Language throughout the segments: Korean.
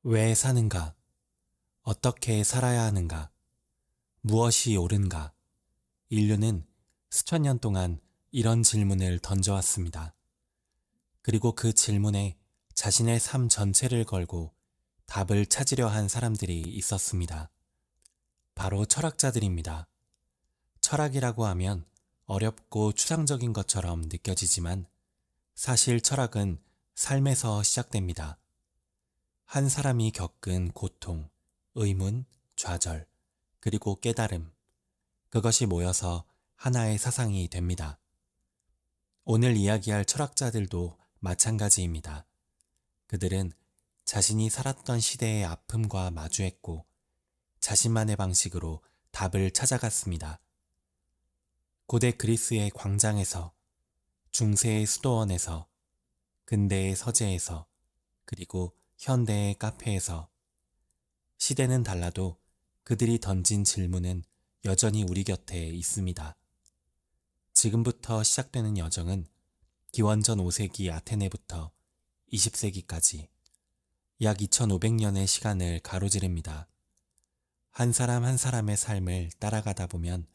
왜 사는가? 어떻게 살아야 하는가? 무엇이 옳은가? 인류는 수천 년 동안 이런 질문을 던져왔습니다. 그리고 그 질문에 자신의 삶 전체를 걸고 답을 찾으려 한 사람들이 있었습니다. 바로 철학자들입니다. 철학이라고 하면 어렵고 추상적인 것처럼 느껴지지만 사실 철학은 삶에서 시작됩니다. 한 사람이 겪은 고통, 의문, 좌절, 그리고 깨달음, 그것이 모여서 하나의 사상이 됩니다. 오늘 이야기할 철학자들도 마찬가지입니다. 그들은 자신이 살았던 시대의 아픔과 마주했고 자신만의 방식으로 답을 찾아갔습니다. 고대 그리스의 광장에서, 중세의 수도원에서, 근대의 서재에서, 그리고 현대의 카페에서 시대는 달라도 그들이 던진 질문은 여전히 우리 곁에 있습니다. 지금부터 시작되는 여정은 기원전 5세기 아테네부터 20세기까지 약 2500년의 시간을 가로지릅니다. 한 사람 한 사람의 삶을 따라가다 보면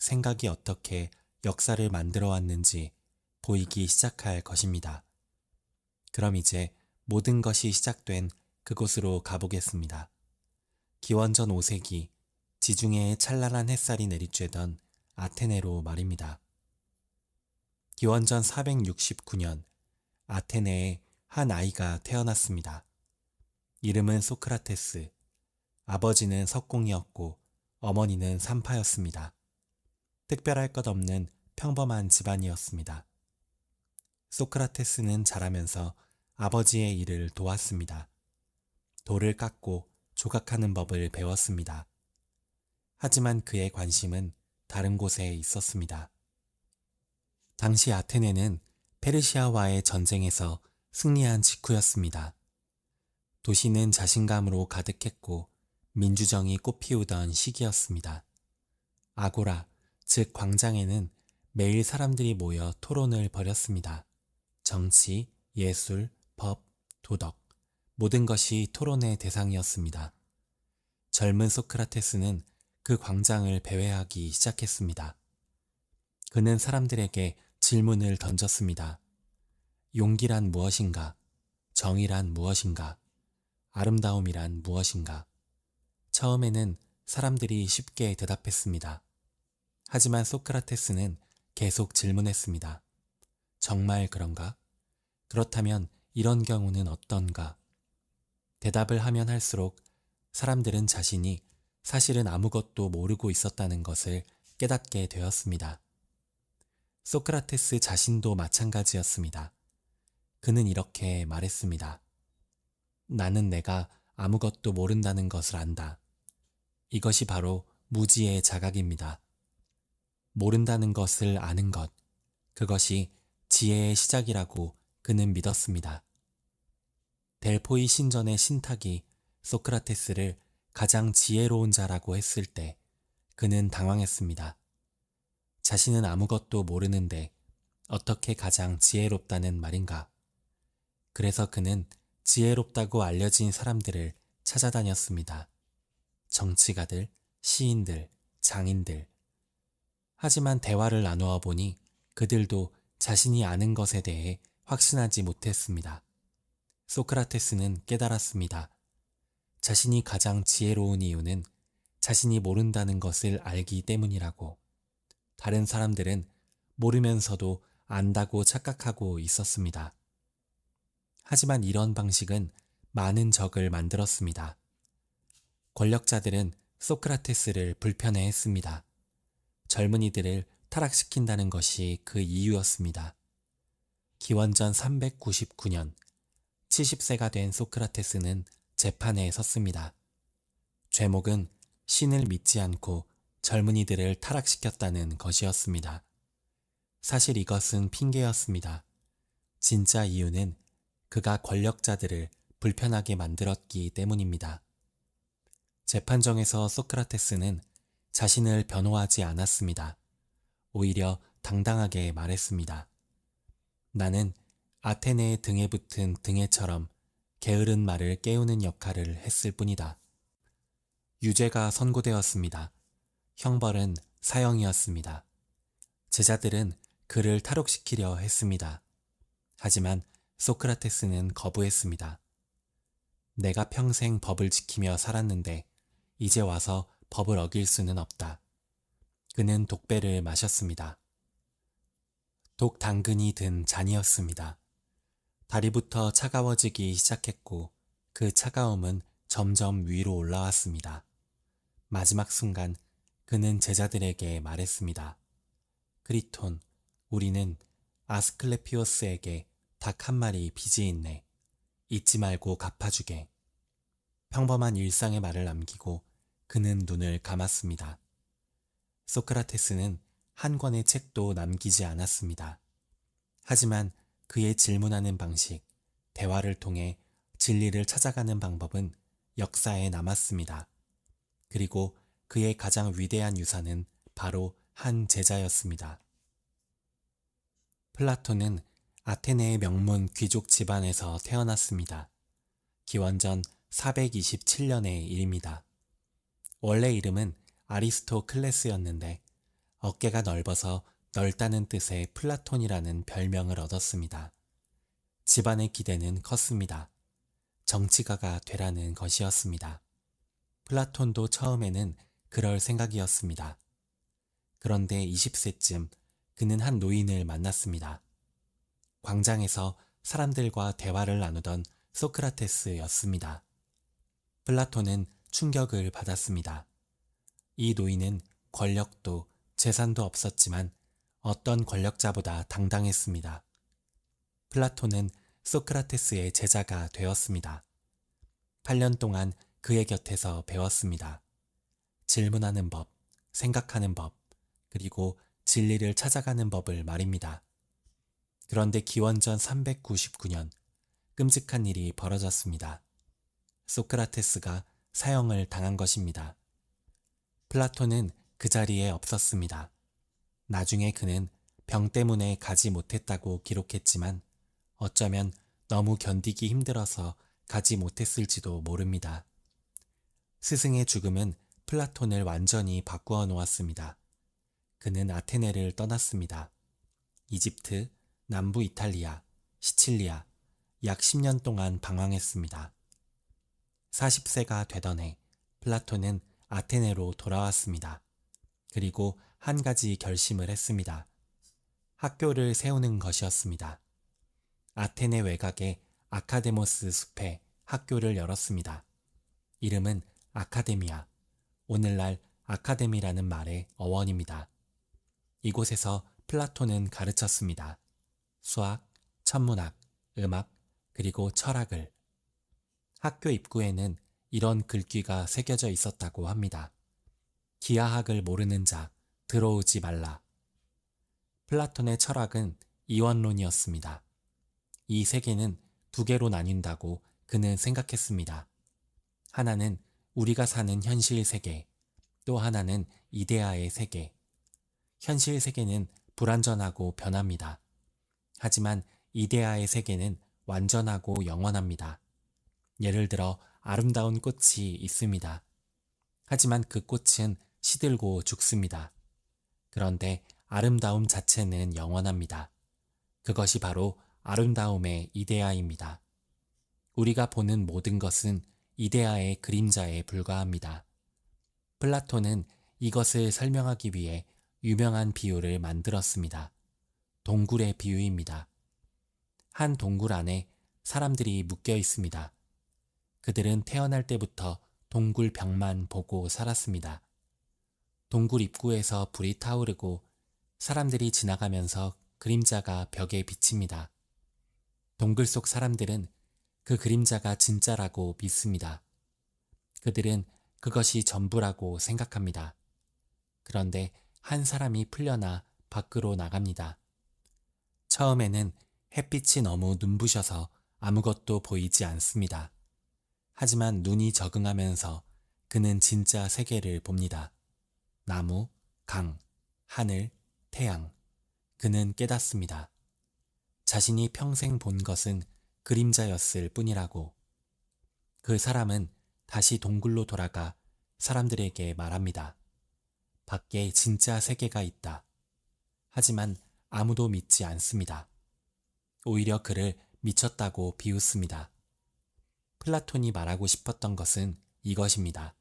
생각이 어떻게 역사를 만들어 왔는지 보이기 시작할 것입니다. 그럼 이제 모든 것이 시작된 그곳으로 가보겠습니다. 기원전 5세기 지중해에 찬란한 햇살이 내리쬐던 아테네로 말입니다. 기원전 469년 아테네에 한 아이가 태어났습니다. 이름은 소크라테스, 아버지는 석공이었고 어머니는 산파였습니다. 특별할 것 없는 평범한 집안이었습니다. 소크라테스는 자라면서 아버지의 일을 도왔습니다. 돌을 깎고 조각하는 법을 배웠습니다. 하지만 그의 관심은 다른 곳에 있었습니다. 당시 아테네는 페르시아와의 전쟁에서 승리한 직후였습니다. 도시는 자신감으로 가득했고 민주정이 꽃피우던 시기였습니다. 아고라, 즉 광장에는 매일 사람들이 모여 토론을 벌였습니다. 정치, 예술, 법, 도덕, 모든 것이 토론의 대상이었습니다. 젊은 소크라테스는 그 광장을 배회하기 시작했습니다. 그는 사람들에게 질문을 던졌습니다. 용기란 무엇인가? 정의란 무엇인가? 아름다움이란 무엇인가? 처음에는 사람들이 쉽게 대답했습니다. 하지만 소크라테스는 계속 질문했습니다. 정말 그런가? 그렇다면 이런 경우는 어떤가? 대답을 하면 할수록 사람들은 자신이 사실은 아무것도 모르고 있었다는 것을 깨닫게 되었습니다. 소크라테스 자신도 마찬가지였습니다. 그는 이렇게 말했습니다. 나는 내가 아무것도 모른다는 것을 안다. 이것이 바로 무지의 자각입니다. 모른다는 것을 아는 것, 그것이 지혜의 시작이라고 그는 믿었습니다. 델포이 신전의 신탁이 소크라테스를 가장 지혜로운 자라고 했을 때 그는 당황했습니다. 자신은 아무것도 모르는데 어떻게 가장 지혜롭다는 말인가? 그래서 그는 지혜롭다고 알려진 사람들을 찾아다녔습니다. 정치가들, 시인들, 장인들. 하지만 대화를 나누어 보니 그들도 자신이 아는 것에 대해 확신하지 못했습니다. 소크라테스는 깨달았습니다. 자신이 가장 지혜로운 이유는 자신이 모른다는 것을 알기 때문이라고. 다른 사람들은 모르면서도 안다고 착각하고 있었습니다. 하지만 이런 방식은 많은 적을 만들었습니다. 권력자들은 소크라테스를 불편해했습니다. 젊은이들을 타락시킨다는 것이 그 이유였습니다. 기원전 399년 70세가 된 소크라테스는 재판에 섰습니다. 죄목은 신을 믿지 않고 젊은이들을 타락시켰다는 것이었습니다. 사실 이것은 핑계였습니다. 진짜 이유는 그가 권력자들을 불편하게 만들었기 때문입니다. 재판정에서 소크라테스는 자신을 변호하지 않았습니다. 오히려 당당하게 말했습니다. 나는 아테네의 등에 붙은 등해처럼 게으른 말을 깨우는 역할을 했을 뿐이다. 유죄가 선고되었습니다. 형벌은 사형이었습니다. 제자들은 그를 탈옥시키려 했습니다. 하지만 소크라테스는 거부했습니다. 내가 평생 법을 지키며 살았는데 이제 와서 법을 어길 수는 없다. 그는 독배를 마셨습니다. 독 당근이 든 잔이었습니다. 다리부터 차가워지기 시작했고 그 차가움은 점점 위로 올라왔습니다. 마지막 순간 그는 제자들에게 말했습니다. 크리톤, 우리는 아스클레피오스에게 닭 한 마리 빚이 있네. 잊지 말고 갚아주게. 평범한 일상의 말을 남기고 그는 눈을 감았습니다. 소크라테스는 한 권의 책도 남기지 않았습니다. 하지만 그의 질문하는 방식, 대화를 통해 진리를 찾아가는 방법은 역사에 남았습니다. 그리고 그의 가장 위대한 유산은 바로 한 제자였습니다. 플라톤은 아테네의 명문 귀족 집안에서 태어났습니다. 기원전 427년의 일입니다. 원래 이름은 아리스토클레스였는데 어깨가 넓어서 넓다는 뜻의 플라톤이라는 별명을 얻었습니다. 집안의 기대는 컸습니다. 정치가가 되라는 것이었습니다. 플라톤도 처음에는 그럴 생각이었습니다. 그런데 20세쯤 그는 한 노인을 만났습니다. 광장에서 사람들과 대화를 나누던 소크라테스였습니다. 플라톤은 충격을 받았습니다. 이 노인은 권력도 재산도 없었지만 어떤 권력자보다 당당했습니다. 플라톤은 소크라테스의 제자가 되었습니다. 8년 동안 그의 곁에서 배웠습니다. 질문하는 법, 생각하는 법, 그리고 진리를 찾아가는 법을 말입니다. 그런데 기원전 399년 끔찍한 일이 벌어졌습니다. 소크라테스가 사형을 당한 것입니다. 플라톤은 그 자리에 없었습니다. 나중에 그는 병 때문에 가지 못했다고 기록했지만 어쩌면 너무 견디기 힘들어서 가지 못했을지도 모릅니다. 스승의 죽음은 플라톤을 완전히 바꾸어 놓았습니다. 그는 아테네를 떠났습니다. 이집트, 남부 이탈리아, 시칠리아, 약 10년 동안 방황했습니다. 40세가 되던 해 플라톤은 아테네로 돌아왔습니다. 그리고 한 가지 결심을 했습니다. 학교를 세우는 것이었습니다. 아테네 외곽의 아카데모스 숲에 학교를 열었습니다. 이름은 아카데미아, 오늘날 아카데미라는 말의 어원입니다. 이곳에서 플라톤은 가르쳤습니다. 수학, 천문학, 음악, 그리고 철학을. 학교 입구에는 이런 글귀가 새겨져 있었다고 합니다. 기하학을 모르는 자, 들어오지 말라. 플라톤의 철학은 이원론이었습니다. 이 세계는 두 개로 나뉜다고 그는 생각했습니다. 하나는 우리가 사는 현실 세계, 또 하나는 이데아의 세계. 현실 세계는 불완전하고 변합니다. 하지만 이데아의 세계는 완전하고 영원합니다. 예를 들어 아름다운 꽃이 있습니다. 하지만 그 꽃은 시들고 죽습니다. 그런데 아름다움 자체는 영원합니다. 그것이 바로 아름다움의 이데아입니다. 우리가 보는 모든 것은 이데아의 그림자에 불과합니다. 플라톤은 이것을 설명하기 위해 유명한 비유를 만들었습니다. 동굴의 비유입니다. 한 동굴 안에 사람들이 묶여 있습니다. 그들은 태어날 때부터 동굴 벽만 보고 살았습니다. 동굴 입구에서 불이 타오르고 사람들이 지나가면서 그림자가 벽에 비칩니다. 동굴 속 사람들은 그 그림자가 진짜라고 믿습니다. 그들은 그것이 전부라고 생각합니다. 그런데 한 사람이 풀려나 밖으로 나갑니다. 처음에는 햇빛이 너무 눈부셔서 아무것도 보이지 않습니다. 하지만 눈이 적응하면서 그는 진짜 세계를 봅니다. 나무, 강, 하늘, 태양. 그는 깨닫습니다. 자신이 평생 본 것은 그림자였을 뿐이라고. 그 사람은 다시 동굴로 돌아가 사람들에게 말합니다. 밖에 진짜 세계가 있다. 하지만 아무도 믿지 않습니다. 오히려 그를 미쳤다고 비웃습니다. 플라톤이 말하고 싶었던 것은 이것입니다.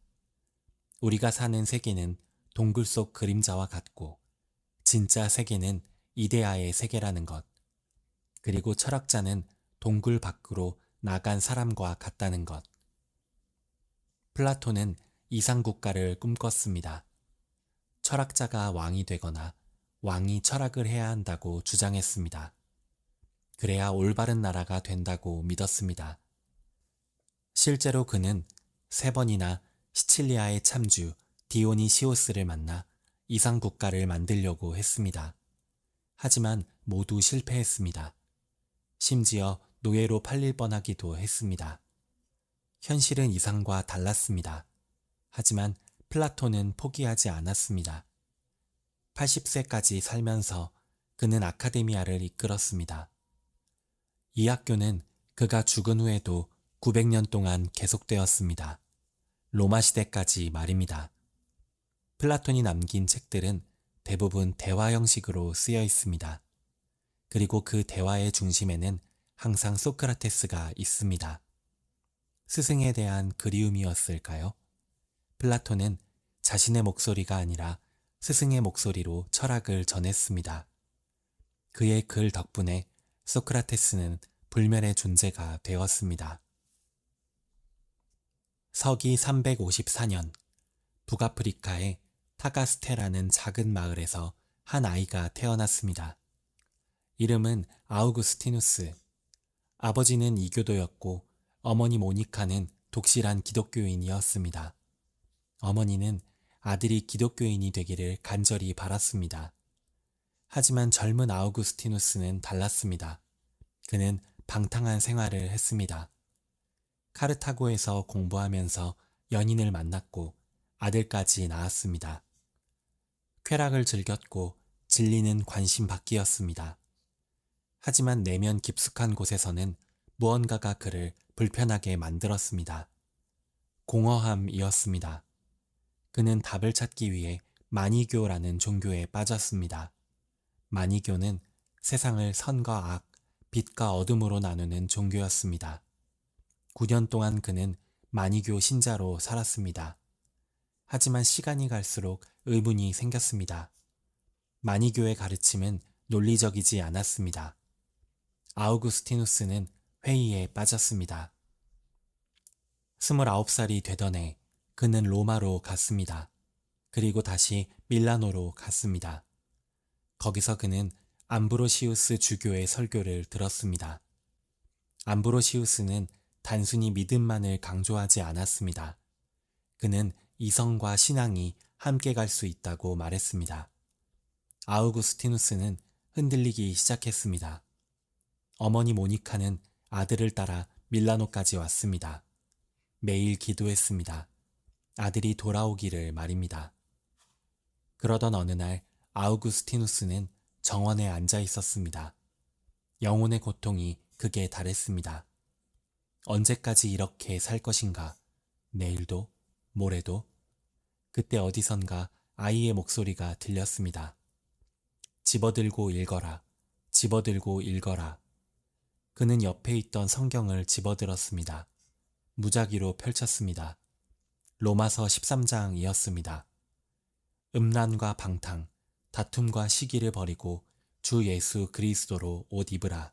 우리가 사는 세계는 동굴 속 그림자와 같고 진짜 세계는 이데아의 세계라는 것. 그리고 철학자는 동굴 밖으로 나간 사람과 같다는 것. 플라톤은 이상국가를 꿈꿨습니다. 철학자가 왕이 되거나 왕이 철학을 해야 한다고 주장했습니다. 그래야 올바른 나라가 된다고 믿었습니다. 실제로 그는 3번이나 시칠리아의 참주 디오니시오스를 만나 이상국가를 만들려고 했습니다. 하지만 모두 실패했습니다. 심지어 노예로 팔릴 뻔하기도 했습니다. 현실은 이상과 달랐습니다. 하지만 플라톤은 포기하지 않았습니다. 80세까지 살면서 그는 아카데미아를 이끌었습니다. 이 학교는 그가 죽은 후에도 900년 동안 계속되었습니다. 로마 시대까지 말입니다. 플라톤이 남긴 책들은 대부분 대화 형식으로 쓰여 있습니다. 그리고 그 대화의 중심에는 항상 소크라테스가 있습니다. 스승에 대한 그리움이었을까요? 플라톤은 자신의 목소리가 아니라 스승의 목소리로 철학을 전했습니다. 그의 글 덕분에 소크라테스는 불멸의 존재가 되었습니다. 서기 354년 북아프리카의 타가스테라는 작은 마을에서 한 아이가 태어났습니다. 이름은 아우구스티누스. 아버지는 이교도였고 어머니 모니카는 독실한 기독교인이었습니다. 어머니는 아들이 기독교인이 되기를 간절히 바랐습니다. 하지만 젊은 아우구스티누스는 달랐습니다. 그는 방탕한 생활을 했습니다. 카르타고에서 공부하면서 연인을 만났고 아들까지 낳았습니다. 쾌락을 즐겼고 진리는 관심 밖이었습니다. 하지만 내면 깊숙한 곳에서는 무언가가 그를 불편하게 만들었습니다. 공허함이었습니다. 그는 답을 찾기 위해 마니교라는 종교에 빠졌습니다. 마니교는 세상을 선과 악, 빛과 어둠으로 나누는 종교였습니다. 9년 동안 그는 마니교 신자로 살았습니다. 하지만 시간이 갈수록 의문이 생겼습니다. 마니교의 가르침은 논리적이지 않았습니다. 아우구스티누스는 회의에 빠졌습니다. 29살이 되던 해 그는 로마로 갔습니다. 그리고 다시 밀라노로 갔습니다. 거기서 그는 암브로시우스 주교의 설교를 들었습니다. 암브로시우스는 단순히 믿음만을 강조하지 않았습니다. 그는 이성과 신앙이 함께 갈 수 있다고 말했습니다. 아우구스티누스는 흔들리기 시작했습니다. 어머니 모니카는 아들을 따라 밀라노까지 왔습니다. 매일 기도했습니다. 아들이 돌아오기를 말입니다. 그러던 어느 날 아우구스티누스는 정원에 앉아 있었습니다. 영혼의 고통이 극에 달했습니다. 언제까지 이렇게 살 것인가? 내일도? 모레도? 그때 어디선가 아이의 목소리가 들렸습니다. 집어들고 읽어라. 집어들고 읽어라. 그는 옆에 있던 성경을 집어들었습니다. 무작위로 펼쳤습니다. 로마서 13장이었습니다. 음란과 방탕, 다툼과 시기를 버리고 주 예수 그리스도로 옷 입으라.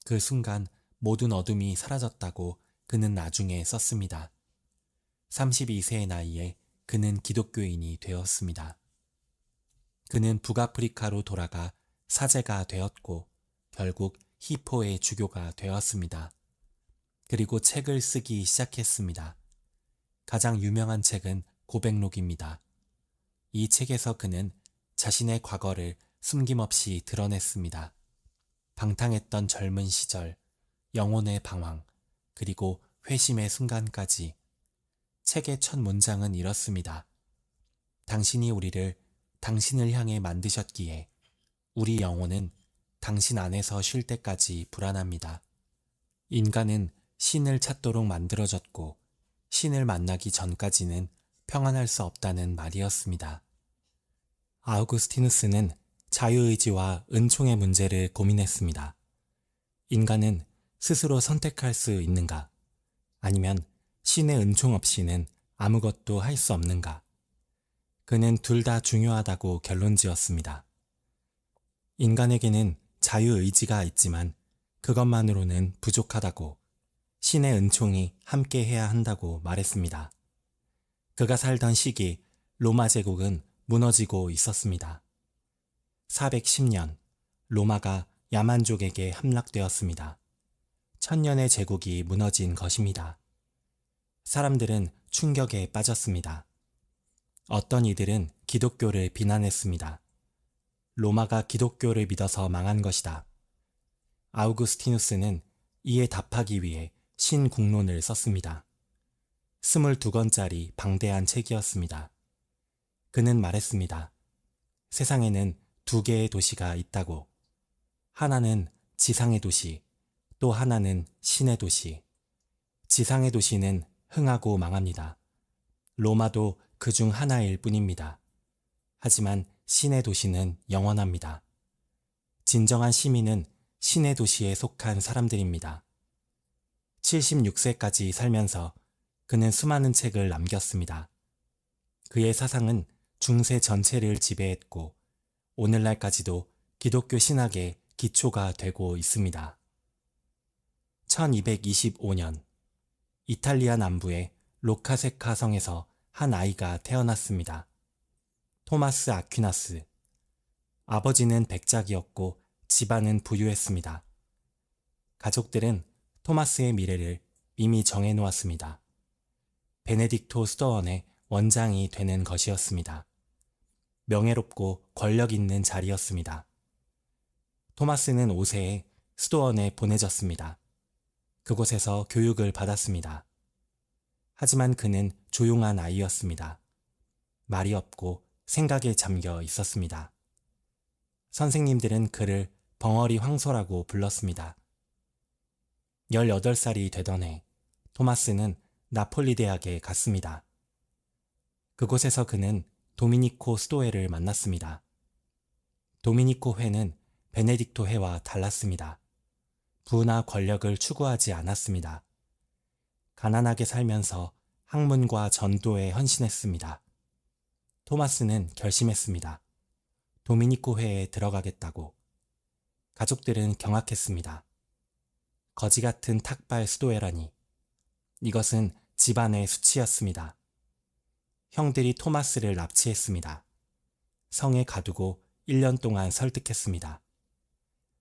그 순간 모든 어둠이 사라졌다고 그는 나중에 썼습니다. 32세의 나이에 그는 기독교인이 되었습니다. 그는 북아프리카로 돌아가 사제가 되었고 결국 히포의 주교가 되었습니다. 그리고 책을 쓰기 시작했습니다. 가장 유명한 책은 고백록입니다. 이 책에서 그는 자신의 과거를 숨김없이 드러냈습니다. 방탕했던 젊은 시절, 영혼의 방황, 그리고 회심의 순간까지. 책의 첫 문장은 이렇습니다. 당신이 우리를 당신을 향해 만드셨기에 우리 영혼은 당신 안에서 쉴 때까지 불안합니다. 인간은 신을 찾도록 만들어졌고 신을 만나기 전까지는 평안할 수 없다는 말이었습니다. 아우구스티누스는 자유의지와 은총의 문제를 고민했습니다. 인간은 스스로 선택할 수 있는가? 아니면 신의 은총 없이는 아무것도 할 수 없는가? 그는 둘 다 중요하다고 결론지었습니다. 인간에게는 자유의지가 있지만 그것만으로는 부족하다고, 신의 은총이 함께 해야 한다고 말했습니다. 그가 살던 시기 로마 제국은 무너지고 있었습니다. 410년 로마가 야만족에게 함락되었습니다. 천년의 제국이 무너진 것입니다. 사람들은 충격에 빠졌습니다. 어떤 이들은 기독교를 비난했습니다. 로마가 기독교를 믿어서 망한 것이다. 아우구스티누스는 이에 답하기 위해 신국론을 썼습니다. 22권짜리 방대한 책이었습니다. 그는 말했습니다. 세상에는 두 개의 도시가 있다고. 하나는 지상의 도시, 또 하나는 신의 도시. 지상의 도시는 흥하고 망합니다. 로마도 그 중 하나일 뿐입니다. 하지만 신의 도시는 영원합니다. 진정한 시민은 신의 도시에 속한 사람들입니다. 76세까지 살면서 그는 수많은 책을 남겼습니다. 그의 사상은 중세 전체를 지배했고 오늘날까지도 기독교 신학의 기초가 되고 있습니다. 1225년 이탈리아 남부의 로카세카 성에서 한 아이가 태어났습니다. 토마스 아퀴나스. 아버지는 백작이었고 집안은 부유했습니다. 가족들은 토마스의 미래를 이미 정해놓았습니다. 베네딕토 수도원의 원장이 되는 것이었습니다. 명예롭고 권력 있는 자리였습니다. 토마스는 5세에 수도원에 보내졌습니다. 그곳에서 교육을 받았습니다. 하지만 그는 조용한 아이였습니다. 말이 없고 생각에 잠겨 있었습니다. 선생님들은 그를 벙어리 황소라고 불렀습니다. 18살이 되던 해 토마스는 나폴리 대학에 갔습니다. 그곳에서 그는 도미니코 수도회를 만났습니다. 도미니코 회는 베네딕토 회와 달랐습니다. 부나 권력을 추구하지 않았습니다. 가난하게 살면서 학문과 전도에 헌신했습니다. 토마스는 결심했습니다. 도미니코 회에 들어가겠다고. 가족들은 경악했습니다. 거지 같은 탁발 수도회라니. 이것은 집안의 수치였습니다. 형들이 토마스를 납치했습니다. 성에 가두고 1년 동안 설득했습니다.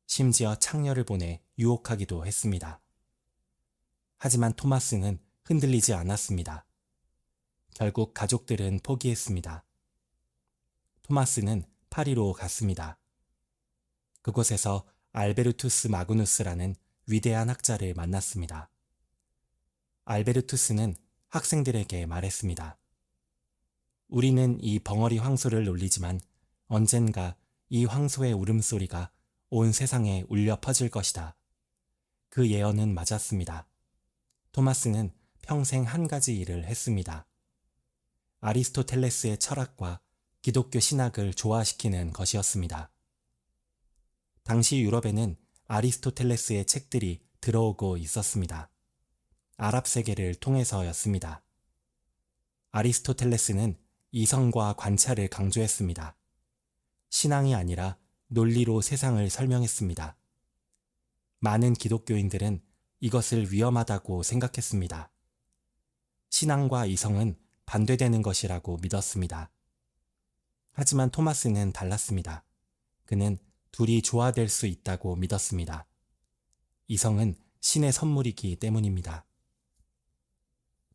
심지어 창녀를 보내 유혹하기도 했습니다. 하지만 토마스는 흔들리지 않았습니다. 결국 가족들은 포기했습니다. 토마스는 파리로 갔습니다. 그곳에서 알베르투스 마그누스라는 위대한 학자를 만났습니다. 알베르투스는 학생들에게 말했습니다. 우리는 이 벙어리 황소를 놀리지만 언젠가 이 황소의 울음소리가 온 세상에 울려 퍼질 것이다. 그 예언은 맞았습니다. 토마스는 평생 한 가지 일을 했습니다. 아리스토텔레스의 철학과 기독교 신학을 조화시키는 것이었습니다. 당시 유럽에는 아리스토텔레스의 책들이 들어오고 있었습니다. 아랍 세계를 통해서였습니다. 아리스토텔레스는 이성과 관찰을 강조했습니다. 신앙이 아니라 논리로 세상을 설명했습니다. 많은 기독교인들은 이것을 위험하다고 생각했습니다. 신앙과 이성은 반대되는 것이라고 믿었습니다. 하지만 토마스는 달랐습니다. 그는 둘이 조화될 수 있다고 믿었습니다. 이성은 신의 선물이기 때문입니다.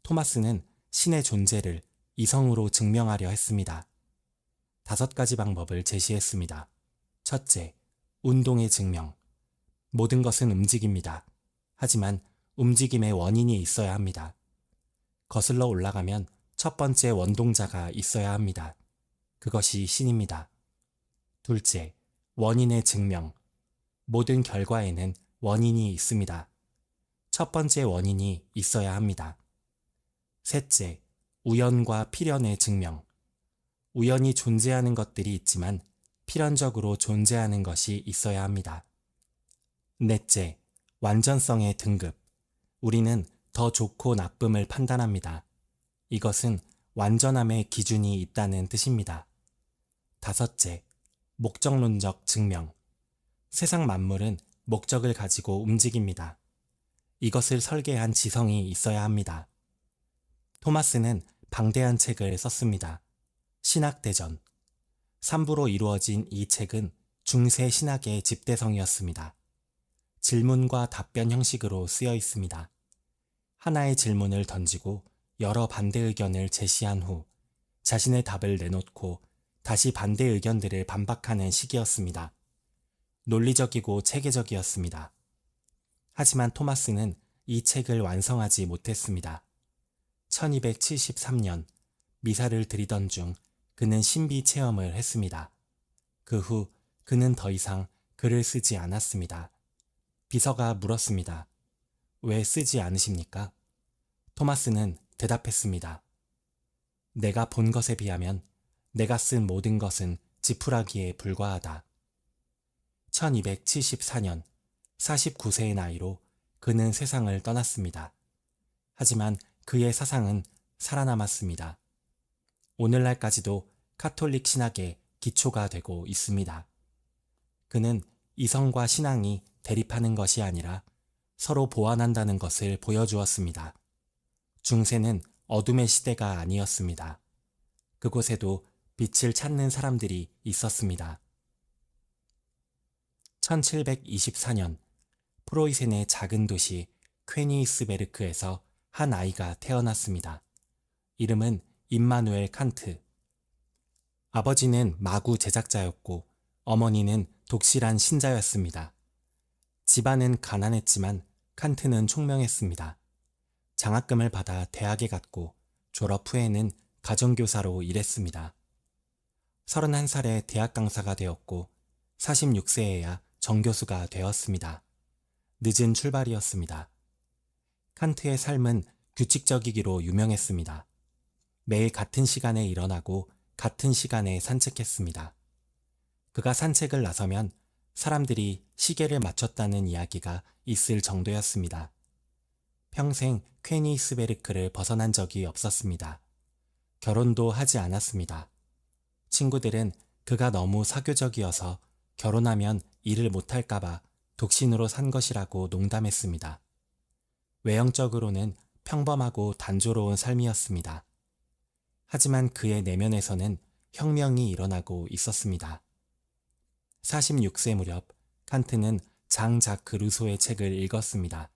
토마스는 신의 존재를 이성으로 증명하려 했습니다. 5가지 방법을 제시했습니다. 첫째, 운동의 증명. 모든 것은 움직입니다. 하지만 움직임의 원인이 있어야 합니다. 거슬러 올라가면 첫 번째 원동자가 있어야 합니다. 그것이 신입니다. 둘째, 원인의 증명. 모든 결과에는 원인이 있습니다. 첫 번째 원인이 있어야 합니다. 셋째, 우연과 필연의 증명. 우연히 존재하는 것들이 있지만 필연적으로 존재하는 것이 있어야 합니다. 넷째, 완전성의 등급. 우리는 더 좋고 나쁨을 판단합니다. 이것은 완전함의 기준이 있다는 뜻입니다. 다섯째, 목적론적 증명. 세상 만물은 목적을 가지고 움직입니다. 이것을 설계한 지성이 있어야 합니다. 토마스는 방대한 책을 썼습니다. 신학대전. 3부로 이루어진 이 책은 중세 신학의 집대성이었습니다. 질문과 답변 형식으로 쓰여 있습니다. 하나의 질문을 던지고 여러 반대 의견을 제시한 후 자신의 답을 내놓고 다시 반대 의견들을 반박하는 시기였습니다. 논리적이고 체계적이었습니다. 하지만 토마스는 이 책을 완성하지 못했습니다. 1273년 미사를 드리던 중 그는 신비 체험을 했습니다. 그 후 그는 더 이상 글을 쓰지 않았습니다. 비서가 물었습니다. 왜 쓰지 않으십니까? 토마스는 대답했습니다. 내가 본 것에 비하면 내가 쓴 모든 것은 지푸라기에 불과하다. 1274년 49세의 나이로 그는 세상을 떠났습니다. 하지만 그의 사상은 살아남았습니다. 오늘날까지도 카톨릭 신학의 기초가 되고 있습니다. 그는 이성과 신앙이 대립하는 것이 아니라 서로 보완한다는 것을 보여주었습니다. 중세는 어둠의 시대가 아니었습니다. 그곳에도 빛을 찾는 사람들이 있었습니다. 1724년 프로이센의 작은 도시 퀘니히스베르크에서 한 아이가 태어났습니다. 이름은 임마누엘 칸트. 아버지는 마구 제작자였고 어머니는 독실한 신자였습니다. 집안은 가난했지만 칸트는 총명했습니다. 장학금을 받아 대학에 갔고 졸업 후에는 가정교사로 일했습니다. 31살에 대학 강사가 되었고 46세에야 정교수가 되었습니다. 늦은 출발이었습니다. 칸트의 삶은 규칙적이기로 유명했습니다. 매일 같은 시간에 일어나고 같은 시간에 산책했습니다. 그가 산책을 나서면 사람들이 시계를 맞췄다는 이야기가 있을 정도였습니다. 평생 퀘니히스베르크를 벗어난 적이 없었습니다. 결혼도 하지 않았습니다. 친구들은 그가 너무 사교적이어서 결혼하면 일을 못할까봐 독신으로 산 것이라고 농담했습니다. 외형적으로는 평범하고 단조로운 삶이었습니다. 하지만 그의 내면에서는 혁명이 일어나고 있었습니다. 46세 무렵 칸트는 장 자크 루소의 책을 읽었습니다.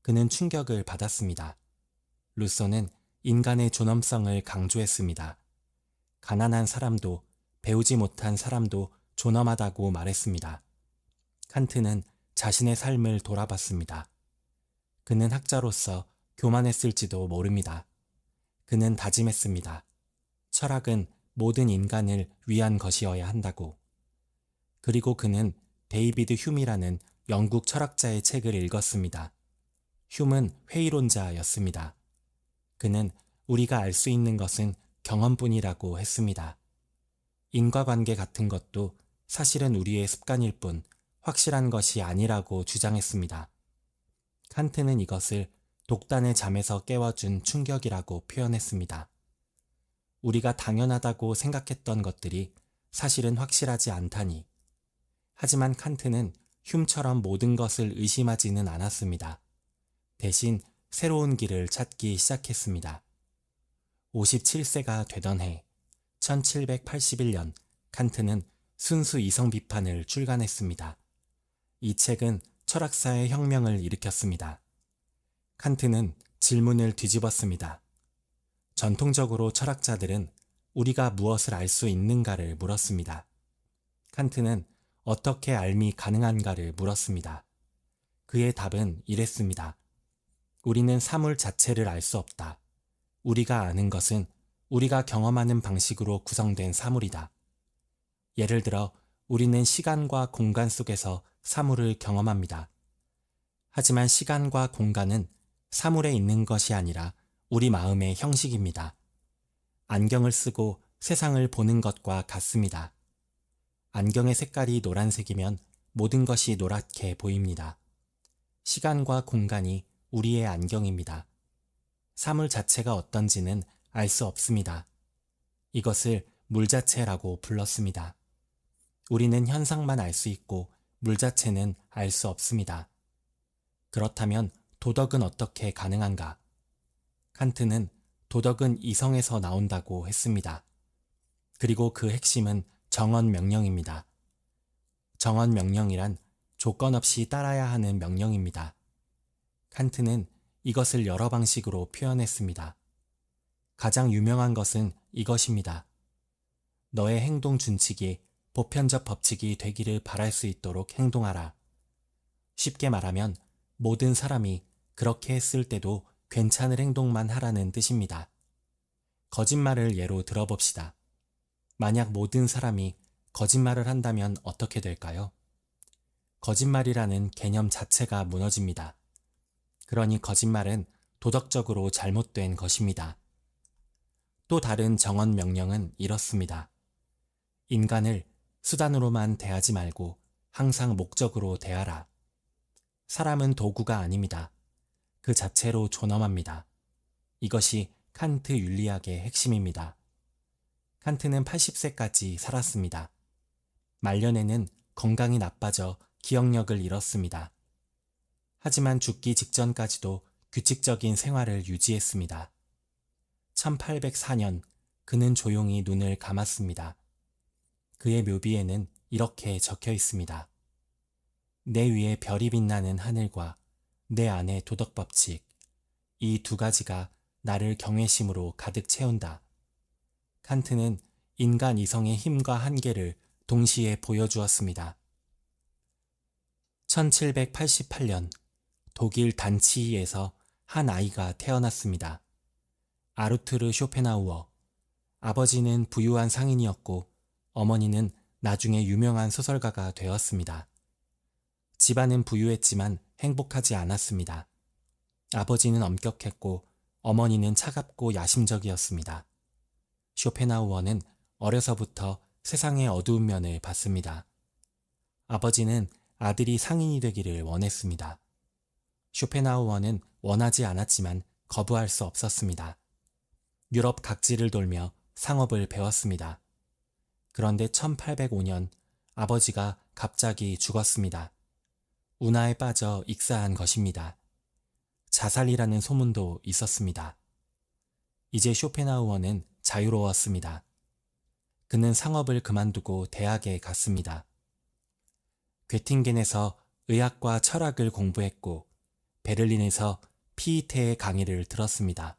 그는 충격을 받았습니다. 루소는 인간의 존엄성을 강조했습니다. 가난한 사람도 배우지 못한 사람도 존엄하다고 말했습니다. 칸트는 자신의 삶을 돌아봤습니다. 그는 학자로서 교만했을지도 모릅니다. 그는 다짐했습니다. 철학은 모든 인간을 위한 것이어야 한다고. 그리고 그는 데이비드 휴미라는 영국 철학자의 책을 읽었습니다. 휴은 회의론자였습니다. 그는 우리가 알 수 있는 것은 경험뿐이라고 했습니다. 인과관계 같은 것도 사실은 우리의 습관일 뿐 확실한 것이 아니라고 주장했습니다. 칸트는 이것을 독단의 잠에서 깨워준 충격이라고 표현했습니다. 우리가 당연하다고 생각했던 것들이 사실은 확실하지 않다니. 하지만 칸트는 흉처럼 모든 것을 의심하지는 않았습니다. 대신 새로운 길을 찾기 시작했습니다. 57세가 되던 해 1781년 칸트는 순수 이성 비판을 출간했습니다. 이 책은 철학사의 혁명을 일으켰습니다. 칸트는 질문을 뒤집었습니다. 전통적으로 철학자들은 우리가 무엇을 알 수 있는가를 물었습니다. 칸트는 어떻게 알미 가능한가를 물었습니다. 그의 답은 이랬습니다. 우리는 사물 자체를 알 수 없다. 우리가 아는 것은 우리가 경험하는 방식으로 구성된 사물이다. 예를 들어 우리는 시간과 공간 속에서 사물을 경험합니다. 하지만 시간과 공간은 사물에 있는 것이 아니라 우리 마음의 형식입니다. 안경을 쓰고 세상을 보는 것과 같습니다. 안경의 색깔이 노란색이면 모든 것이 노랗게 보입니다. 시간과 공간이 우리의 안경입니다. 사물 자체가 어떤지는 알 수 없습니다. 이것을 물 자체라고 불렀습니다. 우리는 현상만 알 수 있고 물 자체는 알 수 없습니다. 그렇다면 도덕은 어떻게 가능한가? 칸트는 도덕은 이성에서 나온다고 했습니다. 그리고 그 핵심은 정언 명령입니다. 정언 명령이란 조건 없이 따라야 하는 명령입니다. 칸트는 이것을 여러 방식으로 표현했습니다. 가장 유명한 것은 이것입니다. 너의 행동 준칙이 보편적 법칙이 되기를 바랄 수 있도록 행동하라. 쉽게 말하면 모든 사람이 그렇게 했을 때도 괜찮을 행동만 하라는 뜻입니다. 거짓말을 예로 들어봅시다. 만약 모든 사람이 거짓말을 한다면 어떻게 될까요? 거짓말이라는 개념 자체가 무너집니다. 그러니 거짓말은 도덕적으로 잘못된 것입니다. 또 다른 정언 명령은 이렇습니다. 인간을 수단으로만 대하지 말고 항상 목적으로 대하라. 사람은 도구가 아닙니다. 그 자체로 존엄합니다. 이것이 칸트 윤리학의 핵심입니다. 칸트는 80세까지 살았습니다. 말년에는 건강이 나빠져 기억력을 잃었습니다. 하지만 죽기 직전까지도 규칙적인 생활을 유지했습니다. 1804년 그는 조용히 눈을 감았습니다. 그의 묘비에는 이렇게 적혀 있습니다. 내 위에 별이 빛나는 하늘과 내 안의 도덕법칙, 이 두 가지가 나를 경외심으로 가득 채운다. 칸트는 인간 이성의 힘과 한계를 동시에 보여주었습니다. 1788년 독일 단치히에서 한 아이가 태어났습니다. 아르투르 쇼펜하우어. 아버지는 부유한 상인이었고 어머니는 나중에 유명한 소설가가 되었습니다. 집안은 부유했지만 행복하지 않았습니다. 아버지는 엄격했고 어머니는 차갑고 야심적이었습니다. 쇼펜하우어는 어려서부터 세상의 어두운 면을 봤습니다. 아버지는 아들이 상인이 되기를 원했습니다. 쇼펜하우어는 원하지 않았지만 거부할 수 없었습니다. 유럽 각지를 돌며 상업을 배웠습니다. 그런데 1805년 아버지가 갑자기 죽었습니다. 운하에 빠져 익사한 것입니다. 자살이라는 소문도 있었습니다. 이제 쇼펜하우어는 자유로웠습니다. 그는 상업을 그만두고 대학에 갔습니다. 괴팅겐에서 의학과 철학을 공부했고 베를린에서 피이테의 강의를 들었습니다.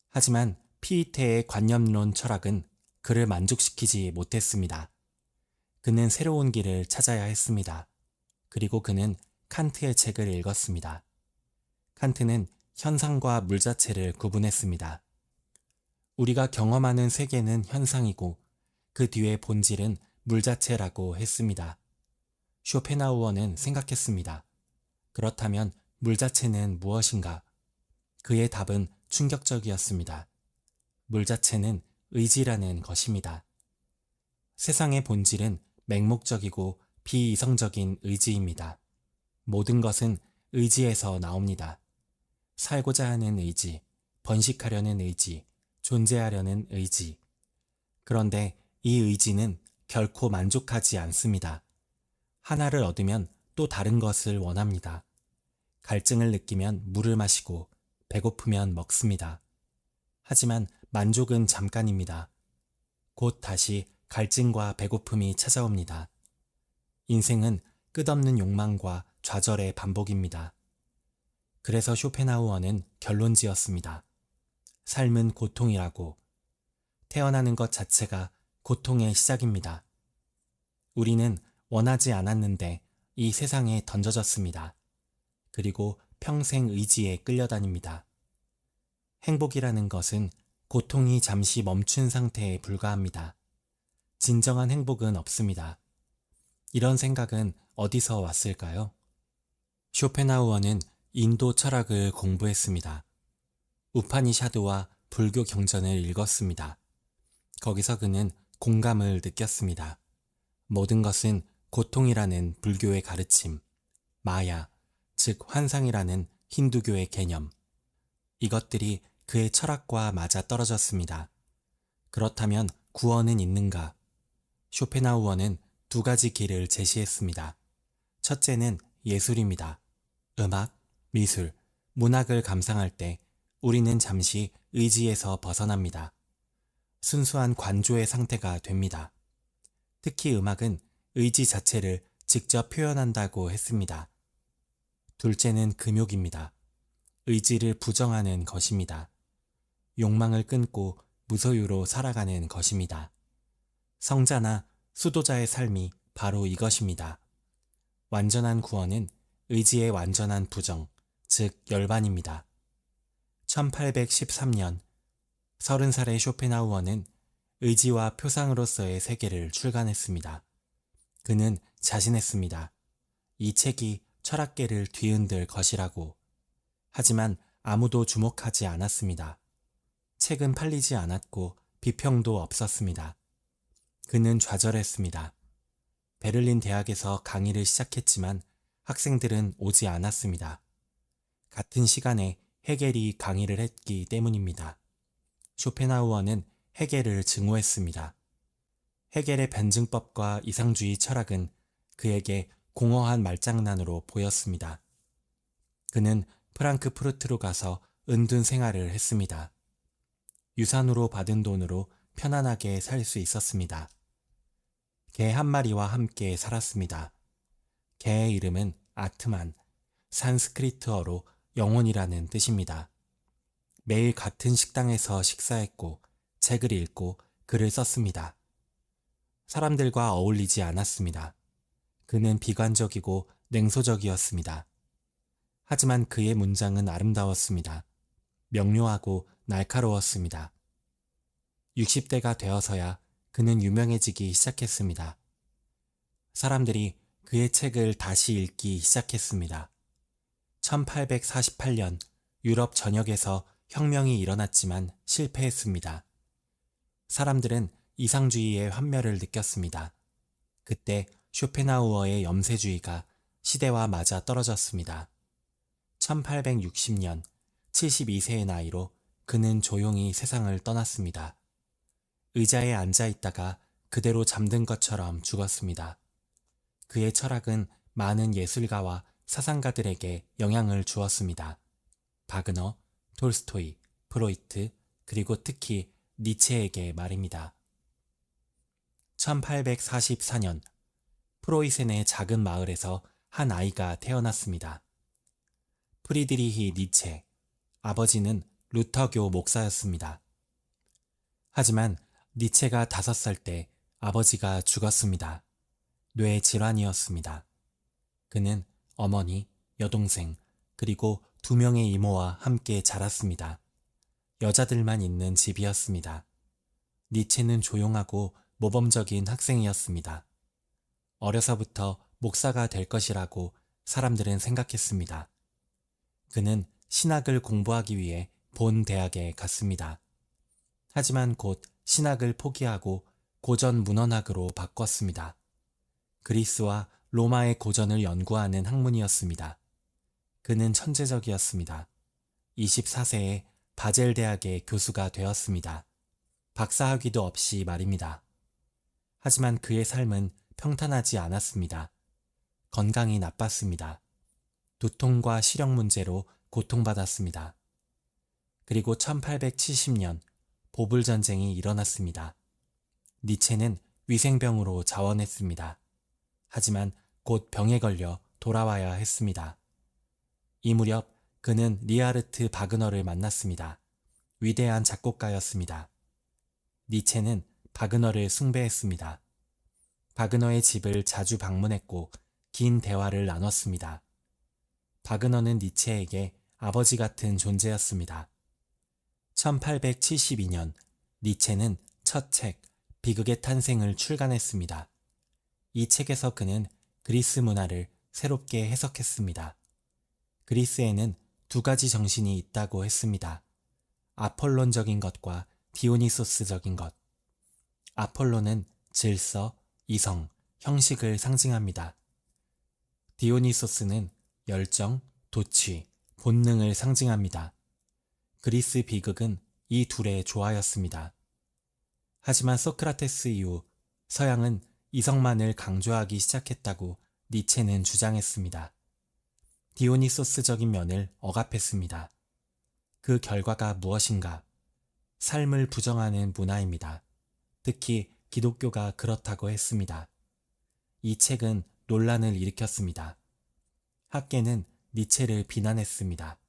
하지만 피이테의 관념론 철학은 그를 만족시키지 못했습니다. 그는 새로운 길을 찾아야 했습니다. 그리고 그는 칸트의 책을 읽었습니다. 칸트는 현상과 물 자체를 구분했습니다. 우리가 경험하는 세계는 현상이고 그 뒤의 본질은 물 자체라고 했습니다. 쇼펜하우어는 생각했습니다. 그렇다면 물 자체는 무엇인가? 그의 답은 충격적이었습니다. 물 자체는 의지라는 것입니다. 세상의 본질은 맹목적이고 비이성적인 의지입니다. 모든 것은 의지에서 나옵니다. 살고자 하는 의지, 번식하려는 의지, 존재하려는 의지. 그런데 이 의지는 결코 만족하지 않습니다. 하나를 얻으면 또 다른 것을 원합니다. 갈증을 느끼면 물을 마시고 배고프면 먹습니다. 하지만 만족은 잠깐입니다. 곧 다시 갈증과 배고픔이 찾아옵니다. 인생은 끝없는 욕망과 좌절의 반복입니다. 그래서 쇼펜하우어는 결론지었습니다. 삶은 고통이라고. 태어나는 것 자체가 고통의 시작입니다. 우리는 원하지 않았는데 이 세상에 던져졌습니다. 그리고 평생 의지에 끌려다닙니다. 행복이라는 것은 고통이 잠시 멈춘 상태에 불과합니다. 진정한 행복은 없습니다. 이런 생각은 어디서 왔을까요? 쇼펜하우어는 인도 철학을 공부했습니다. 우파니샤드와 불교 경전을 읽었습니다. 거기서 그는 공감을 느꼈습니다. 모든 것은 고통이라는 불교의 가르침, 마야, 즉 환상이라는 힌두교의 개념, 이것들이 그의 철학과 맞아 떨어졌습니다. 그렇다면 구원은 있는가? 쇼펜하우어는 두 가지 길을 제시했습니다. 첫째는 예술입니다. 음악, 미술, 문학을 감상할 때 우리는 잠시 의지에서 벗어납니다. 순수한 관조의 상태가 됩니다. 특히 음악은 의지 자체를 직접 표현한다고 했습니다. 둘째는 금욕입니다. 의지를 부정하는 것입니다. 욕망을 끊고 무소유로 살아가는 것입니다. 성자나 수도자의 삶이 바로 이것입니다. 완전한 구원은 의지의 완전한 부정, 즉 열반입니다. 1813년 30살의 쇼펜하우어는 의지와 표상으로서의 세계를 출간했습니다. 그는 자신했습니다. 이 책이 철학계를 뒤흔들 것이라고. 하지만 아무도 주목하지 않았습니다. 책은 팔리지 않았고 비평도 없었습니다. 그는 좌절했습니다. 베를린 대학에서 강의를 시작했지만 학생들은 오지 않았습니다. 같은 시간에 헤겔이 강의를 했기 때문입니다. 쇼펜하우어는 헤겔을 증오했습니다. 헤겔의 변증법과 이상주의 철학은 그에게 공허한 말장난으로 보였습니다. 그는 프랑크푸르트로 가서 은둔 생활을 했습니다. 유산으로 받은 돈으로 편안하게 살 수 있었습니다. 개 한 마리와 함께 살았습니다. 개의 이름은 아트만, 산스크리트어로 영혼이라는 뜻입니다. 매일 같은 식당에서 식사했고 책을 읽고 글을 썼습니다. 사람들과 어울리지 않았습니다. 그는 비관적이고 냉소적이었습니다. 하지만 그의 문장은 아름다웠습니다. 명료하고 날카로웠습니다. 60대가 되어서야 그는 유명해지기 시작했습니다. 사람들이 그의 책을 다시 읽기 시작했습니다. 1848년 유럽 전역에서 혁명이 일어났지만 실패했습니다. 사람들은 이상주의의 환멸을 느꼈습니다. 그때 쇼펜하우어의 염세주의가 시대와 맞아 떨어졌습니다. 1860년 72세의 나이로 그는 조용히 세상을 떠났습니다. 의자에 앉아 있다가 그대로 잠든 것처럼 죽었습니다. 그의 철학은 많은 예술가와 사상가들에게 영향을 주었습니다. 바그너, 톨스토이, 프로이트, 그리고 특히 니체에게 말입니다. 1844년 프로이센의 작은 마을에서 한 아이가 태어났습니다. 프리드리히 니체, 아버지는 루터교 목사였습니다. 하지만 니체가 5살 때 아버지가 죽었습니다. 뇌 질환이었습니다. 그는 어머니, 여동생, 그리고 2명의 이모와 함께 자랐습니다. 여자들만 있는 집이었습니다. 니체는 조용하고 모범적인 학생이었습니다. 어려서부터 목사가 될 것이라고 사람들은 생각했습니다. 그는 신학을 공부하기 위해 본 대학에 갔습니다. 하지만 곧 신학을 포기하고 고전 문헌학으로 바꿨습니다. 그리스와 로마의 고전을 연구하는 학문이었습니다. 그는 천재적이었습니다. 24세에 바젤 대학의 교수가 되었습니다. 박사학위도 없이 말입니다. 하지만 그의 삶은 평탄하지 않았습니다. 건강이 나빴습니다. 두통과 시력 문제로 고통받았습니다. 그리고 1870년 보불전쟁이 일어났습니다. 니체는 위생병으로 자원했습니다. 하지만 곧 병에 걸려 돌아와야 했습니다. 이 무렵 그는 리하르트 바그너를 만났습니다. 위대한 작곡가였습니다. 니체는 바그너를 숭배했습니다. 바그너의 집을 자주 방문했고 긴 대화를 나눴습니다. 바그너는 니체에게 아버지 같은 존재였습니다. 1872년 니체는 첫 책 비극의 탄생을 출간했습니다. 이 책에서 그는 그리스 문화를 새롭게 해석했습니다. 그리스에는 두 가지 정신이 있다고 했습니다. 아폴론적인 것과 디오니소스적인 것. 아폴론은 질서, 이성, 형식을 상징합니다. 디오니소스는 열정, 도취, 본능을 상징합니다. 그리스 비극은 이 둘의 조화였습니다. 하지만 소크라테스 이후 서양은 이성만을 강조하기 시작했다고 니체는 주장했습니다. 디오니소스적인 면을 억압했습니다. 그 결과가 무엇인가? 삶을 부정하는 문화입니다. 특히 기독교가 그렇다고 했습니다. 이 책은 논란을 일으켰습니다. 학계는 니체를 비난했습니다.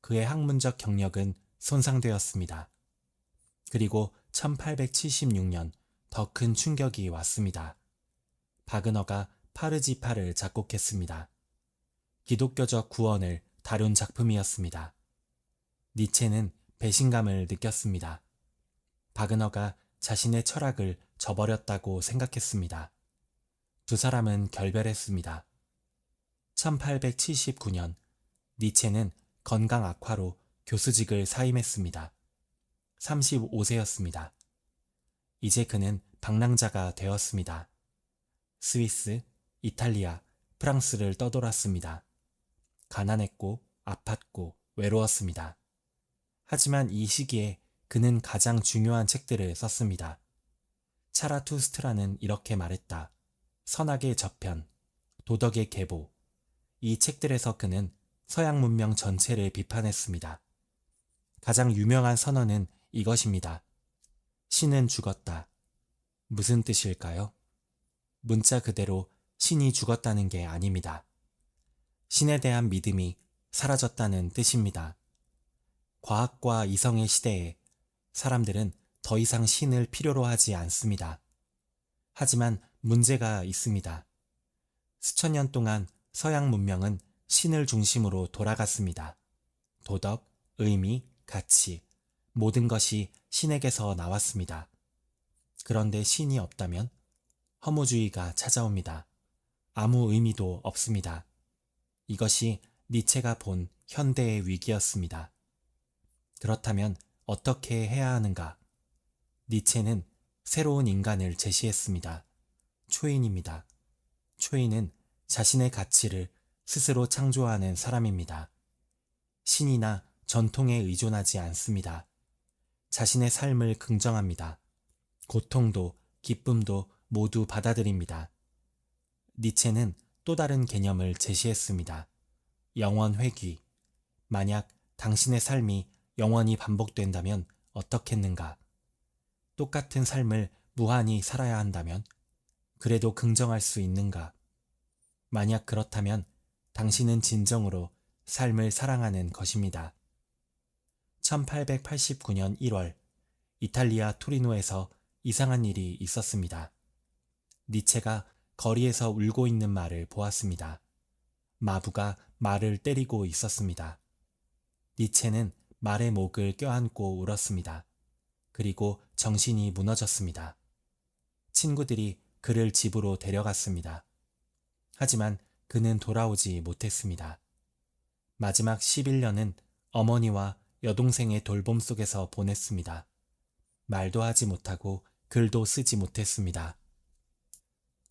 그의 학문적 경력은 손상되었습니다. 그리고 1876년 더 큰 충격이 왔습니다. 바그너가 파르지파를 작곡했습니다. 기독교적 구원을 다룬 작품이었습니다. 니체는 배신감을 느꼈습니다. 바그너가 자신의 철학을 저버렸다고 생각했습니다. 두 사람은 결별했습니다. 1879년 니체는 건강 악화로 교수직을 사임했습니다. 35세였습니다. 이제 그는 방랑자가 되었습니다. 스위스, 이탈리아, 프랑스를 떠돌았습니다. 가난했고 아팠고 외로웠습니다. 하지만 이 시기에 그는 가장 중요한 책들을 썼습니다. 차라투스트라는 이렇게 말했다. 선악의 저편, 도덕의 계보. 이 책들에서 그는 서양 문명 전체를 비판했습니다. 가장 유명한 선언은 이것입니다. 신은 죽었다. 무슨 뜻일까요? 문자 그대로 신이 죽었다는 게 아닙니다. 신에 대한 믿음이 사라졌다는 뜻입니다. 과학과 이성의 시대에 사람들은 더 이상 신을 필요로 하지 않습니다. 하지만 문제가 있습니다. 수천 년 동안 서양 문명은 신을 중심으로 돌아갔습니다. 도덕, 의미, 가치, 모든 것이 신에게서 나왔습니다. 그런데 신이 없다면 허무주의가 찾아옵니다. 아무 의미도 없습니다. 이것이 니체가 본 현대의 위기였습니다. 그렇다면 어떻게 해야 하는가? 니체는 새로운 인간을 제시했습니다. 초인입니다. 초인은 자신의 가치를 스스로 창조하는 사람입니다. 신이나 전통에 의존하지 않습니다. 자신의 삶을 긍정합니다. 고통도 기쁨도 모두 받아들입니다. 니체는 또 다른 개념을 제시했습니다. 영원 회귀. 만약 당신의 삶이 영원히 반복된다면 어떻겠는가? 똑같은 삶을 무한히 살아야 한다면 그래도 긍정할 수 있는가? 만약 그렇다면 당신은 진정으로 삶을 사랑하는 것입니다. 1889년 1월 이탈리아 토리노에서 이상한 일이 있었습니다. 니체가 거리에서 울고 있는 말을 보았습니다. 마부가 말을 때리고 있었습니다. 니체는 말의 목을 껴안고 울었습니다. 그리고 정신이 무너졌습니다. 친구들이 그를 집으로 데려갔습니다. 하지만 그는 돌아오지 못했습니다. 마지막 11년은 어머니와 여동생의 돌봄 속에서 보냈습니다. 말도 하지 못하고 글도 쓰지 못했습니다.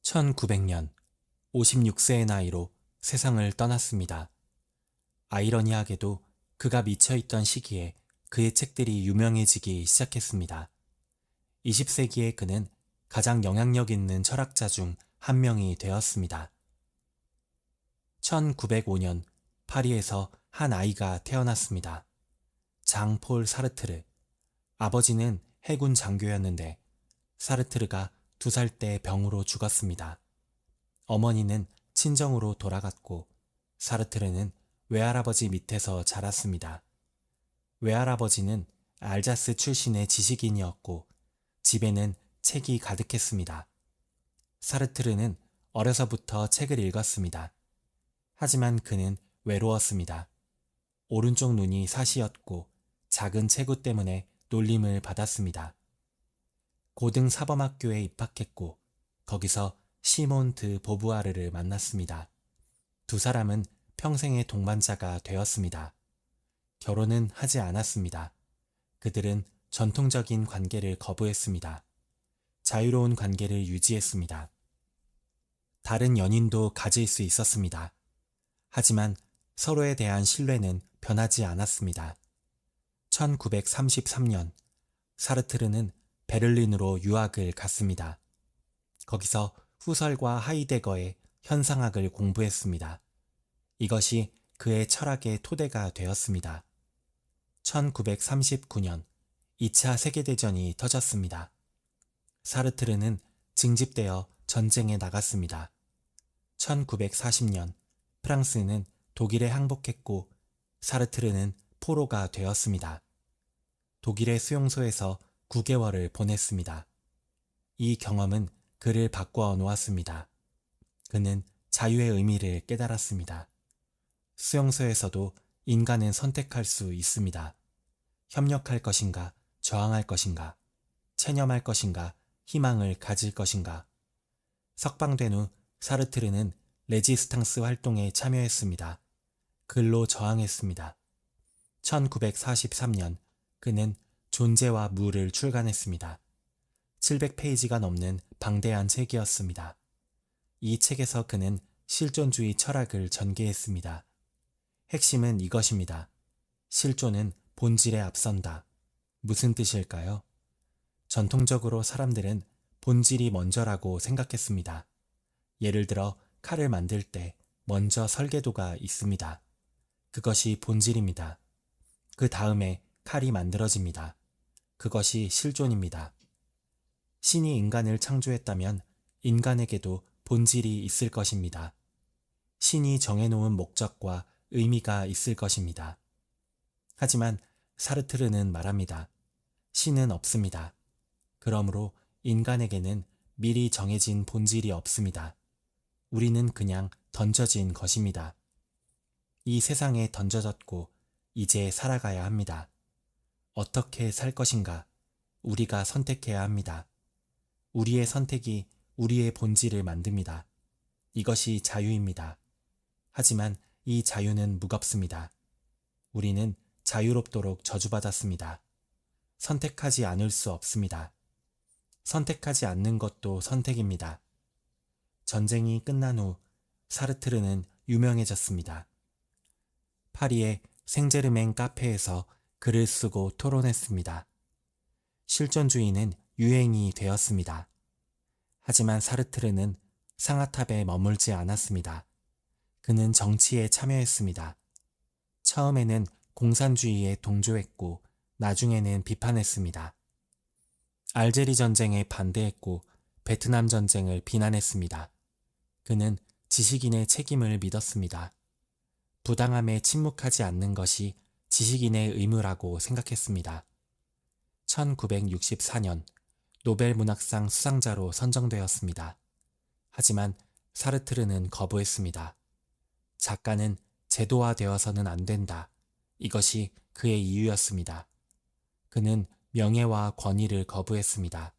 1900년 56세의 나이로 세상을 떠났습니다. 아이러니하게도 그가 미쳐있던 시기에 그의 책들이 유명해지기 시작했습니다. 20세기에 그는 가장 영향력 있는 철학자 중 한 명이 되었습니다. 1905년 파리에서 한 아이가 태어났습니다. 장폴 사르트르. 아버지는 해군 장교였는데 사르트르가 2살 때 병으로 죽었습니다. 어머니는 친정으로 돌아갔고 사르트르는 외할아버지 밑에서 자랐습니다. 외할아버지는 알자스 출신의 지식인이었고 집에는 책이 가득했습니다. 사르트르는 어려서부터 책을 읽었습니다. 하지만 그는 외로웠습니다. 오른쪽 눈이 사시였고 작은 체구 때문에 놀림을 받았습니다. 고등사범학교에 입학했고 거기서 시몬 드 보부아르를 만났습니다. 두 사람은 평생의 동반자가 되었습니다. 결혼은 하지 않았습니다. 그들은 전통적인 관계를 거부했습니다. 자유로운 관계를 유지했습니다. 다른 연인도 가질 수 있었습니다. 하지만 서로에 대한 신뢰는 변하지 않았습니다. 1933년 사르트르는 베를린으로 유학을 갔습니다. 거기서 후설과 하이데거의 현상학을 공부했습니다. 이것이 그의 철학의 토대가 되었습니다. 1939년 2차 세계대전이 터졌습니다. 사르트르는 징집되어 전쟁에 나갔습니다. 1940년 프랑스는 독일에 항복했고 사르트르는 포로가 되었습니다. 독일의 수용소에서 9개월을 보냈습니다. 이 경험은 그를 바꾸어 놓았습니다. 그는 자유의 의미를 깨달았습니다. 수용소에서도 인간은 선택할 수 있습니다. 협력할 것인가, 저항할 것인가, 체념할 것인가, 희망을 가질 것인가. 석방된 후 사르트르는 레지스탕스 활동에 참여했습니다. 글로 저항했습니다. 1943년 그는 존재와 무를 출간했습니다. 700페이지가 넘는 방대한 책이었습니다. 이 책에서 그는 실존주의 철학을 전개했습니다. 핵심은 이것입니다. 실존은 본질에 앞선다. 무슨 뜻일까요? 전통적으로 사람들은 본질이 먼저라고 생각했습니다. 예를 들어 칼을 만들 때 먼저 설계도가 있습니다. 그것이 본질입니다. 그 다음에 칼이 만들어집니다. 그것이 실존입니다. 신이 인간을 창조했다면 인간에게도 본질이 있을 것입니다. 신이 정해놓은 목적과 의미가 있을 것입니다. 하지만 사르트르는 말합니다. 신은 없습니다. 그러므로 인간에게는 미리 정해진 본질이 없습니다. 우리는 그냥 던져진 것입니다. 이 세상에 던져졌고 이제 살아가야 합니다. 어떻게 살 것인가? 우리가 선택해야 합니다. 우리의 선택이 우리의 본질을 만듭니다. 이것이 자유입니다. 하지만 이 자유는 무겁습니다. 우리는 자유롭도록 저주받았습니다. 선택하지 않을 수 없습니다. 선택하지 않는 것도 선택입니다. 전쟁이 끝난 후 사르트르는 유명해졌습니다. 파리의 생제르맹 카페에서 글을 쓰고 토론했습니다. 실존주의는 유행이 되었습니다. 하지만 사르트르는 상아탑에 머물지 않았습니다. 그는 정치에 참여했습니다. 처음에는 공산주의에 동조했고 나중에는 비판했습니다. 알제리 전쟁에 반대했고 베트남 전쟁을 비난했습니다. 그는 지식인의 책임을 믿었습니다. 부당함에 침묵하지 않는 것이 지식인의 의무라고 생각했습니다. 1964년 노벨 문학상 수상자로 선정되었습니다. 하지만 사르트르는 거부했습니다. 작가는 제도화되어서는 안 된다. 이것이 그의 이유였습니다. 그는 명예와 권위를 거부했습니다.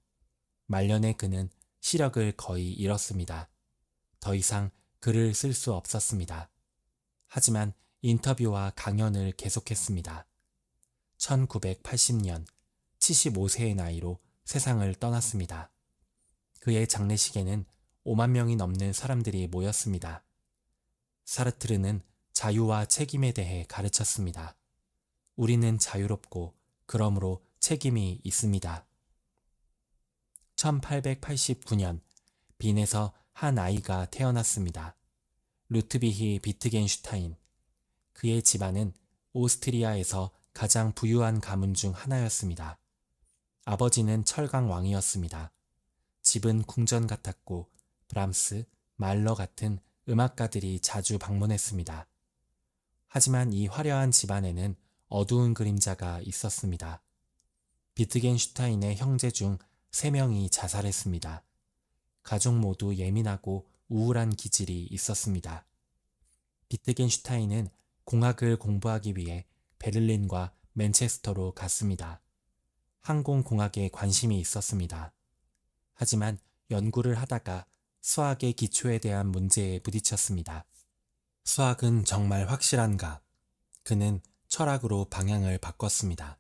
말년에 그는 시력을 거의 잃었습니다. 더 이상 글을 쓸 수 없었습니다. 하지만 인터뷰와 강연을 계속했습니다. 1980년 75세의 나이로 세상을 떠났습니다. 그의 장례식에는 5만 명이 넘는 사람들이 모였습니다. 사르트르는 자유와 책임에 대해 가르쳤습니다. 우리는 자유롭고 그러므로 책임이 있습니다. 1889년 빈에서 한 아이가 태어났습니다. 루트비히 비트겐슈타인. 그의 집안은 오스트리아에서 가장 부유한 가문 중 하나였습니다. 아버지는 철강 왕이었습니다. 집은 궁전 같았고 브람스, 말러 같은 음악가들이 자주 방문했습니다. 하지만 이 화려한 집안에는 어두운 그림자가 있었습니다. 비트겐슈타인의 형제 중 3명이 자살했습니다. 가족 모두 예민하고 우울한 기질이 있었습니다. 비트겐슈타인은 공학을 공부하기 위해 베를린과 맨체스터로 갔습니다. 항공공학에 관심이 있었습니다. 하지만 연구를 하다가 수학의 기초에 대한 문제에 부딪혔습니다. 수학은 정말 확실한가? 그는 철학으로 방향을 바꿨습니다.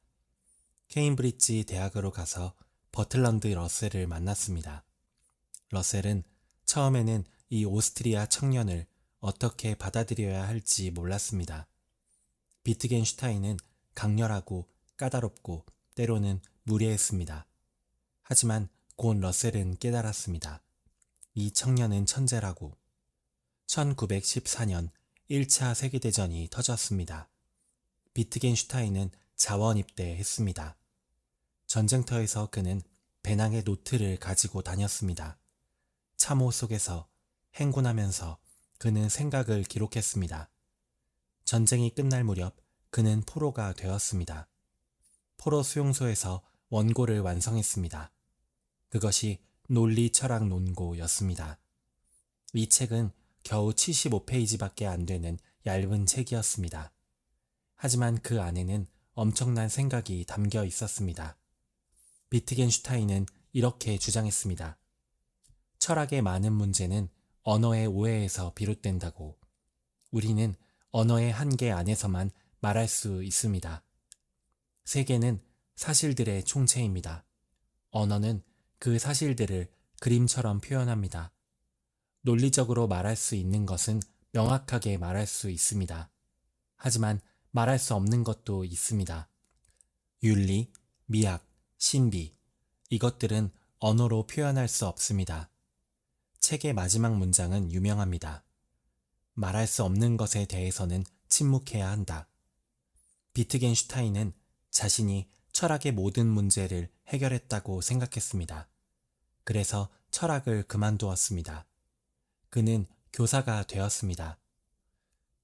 케임브리지 대학으로 가서 버틀런드 러셀을 만났습니다. 러셀은 처음에는 이 오스트리아 청년을 어떻게 받아들여야 할지 몰랐습니다. 비트겐슈타인은 강렬하고 까다롭고 때로는 무례했습니다. 하지만 곧 러셀은 깨달았습니다. 이 청년은 천재라고. 1914년 1차 세계대전이 터졌습니다. 비트겐슈타인은 자원 입대했습니다. 전쟁터에서 그는 배낭의 노트를 가지고 다녔습니다. 참호 속에서 행군하면서 그는 생각을 기록했습니다. 전쟁이 끝날 무렵 그는 포로가 되었습니다. 포로 수용소에서 원고를 완성했습니다. 그것이 논리 철학 논고였습니다. 이 책은 겨우 75페이지밖에 안 되는 얇은 책이었습니다. 하지만 그 안에는 엄청난 생각이 담겨 있었습니다. 비트겐슈타인은 이렇게 주장했습니다. 철학의 많은 문제는 언어의 오해에서 비롯된다고. 우리는 언어의 한계 안에서만 말할 수 있습니다. 세계는 사실들의 총체입니다. 언어는 그 사실들을 그림처럼 표현합니다. 논리적으로 말할 수 있는 것은 명확하게 말할 수 있습니다. 하지만 말할 수 없는 것도 있습니다. 윤리, 미학, 신비, 이것들은 언어로 표현할 수 없습니다. 책의 마지막 문장은 유명합니다. 말할 수 없는 것에 대해서는 침묵해야 한다. 비트겐슈타인은 자신이 철학의 모든 문제를 해결했다고 생각했습니다. 그래서 철학을 그만두었습니다. 그는 교사가 되었습니다.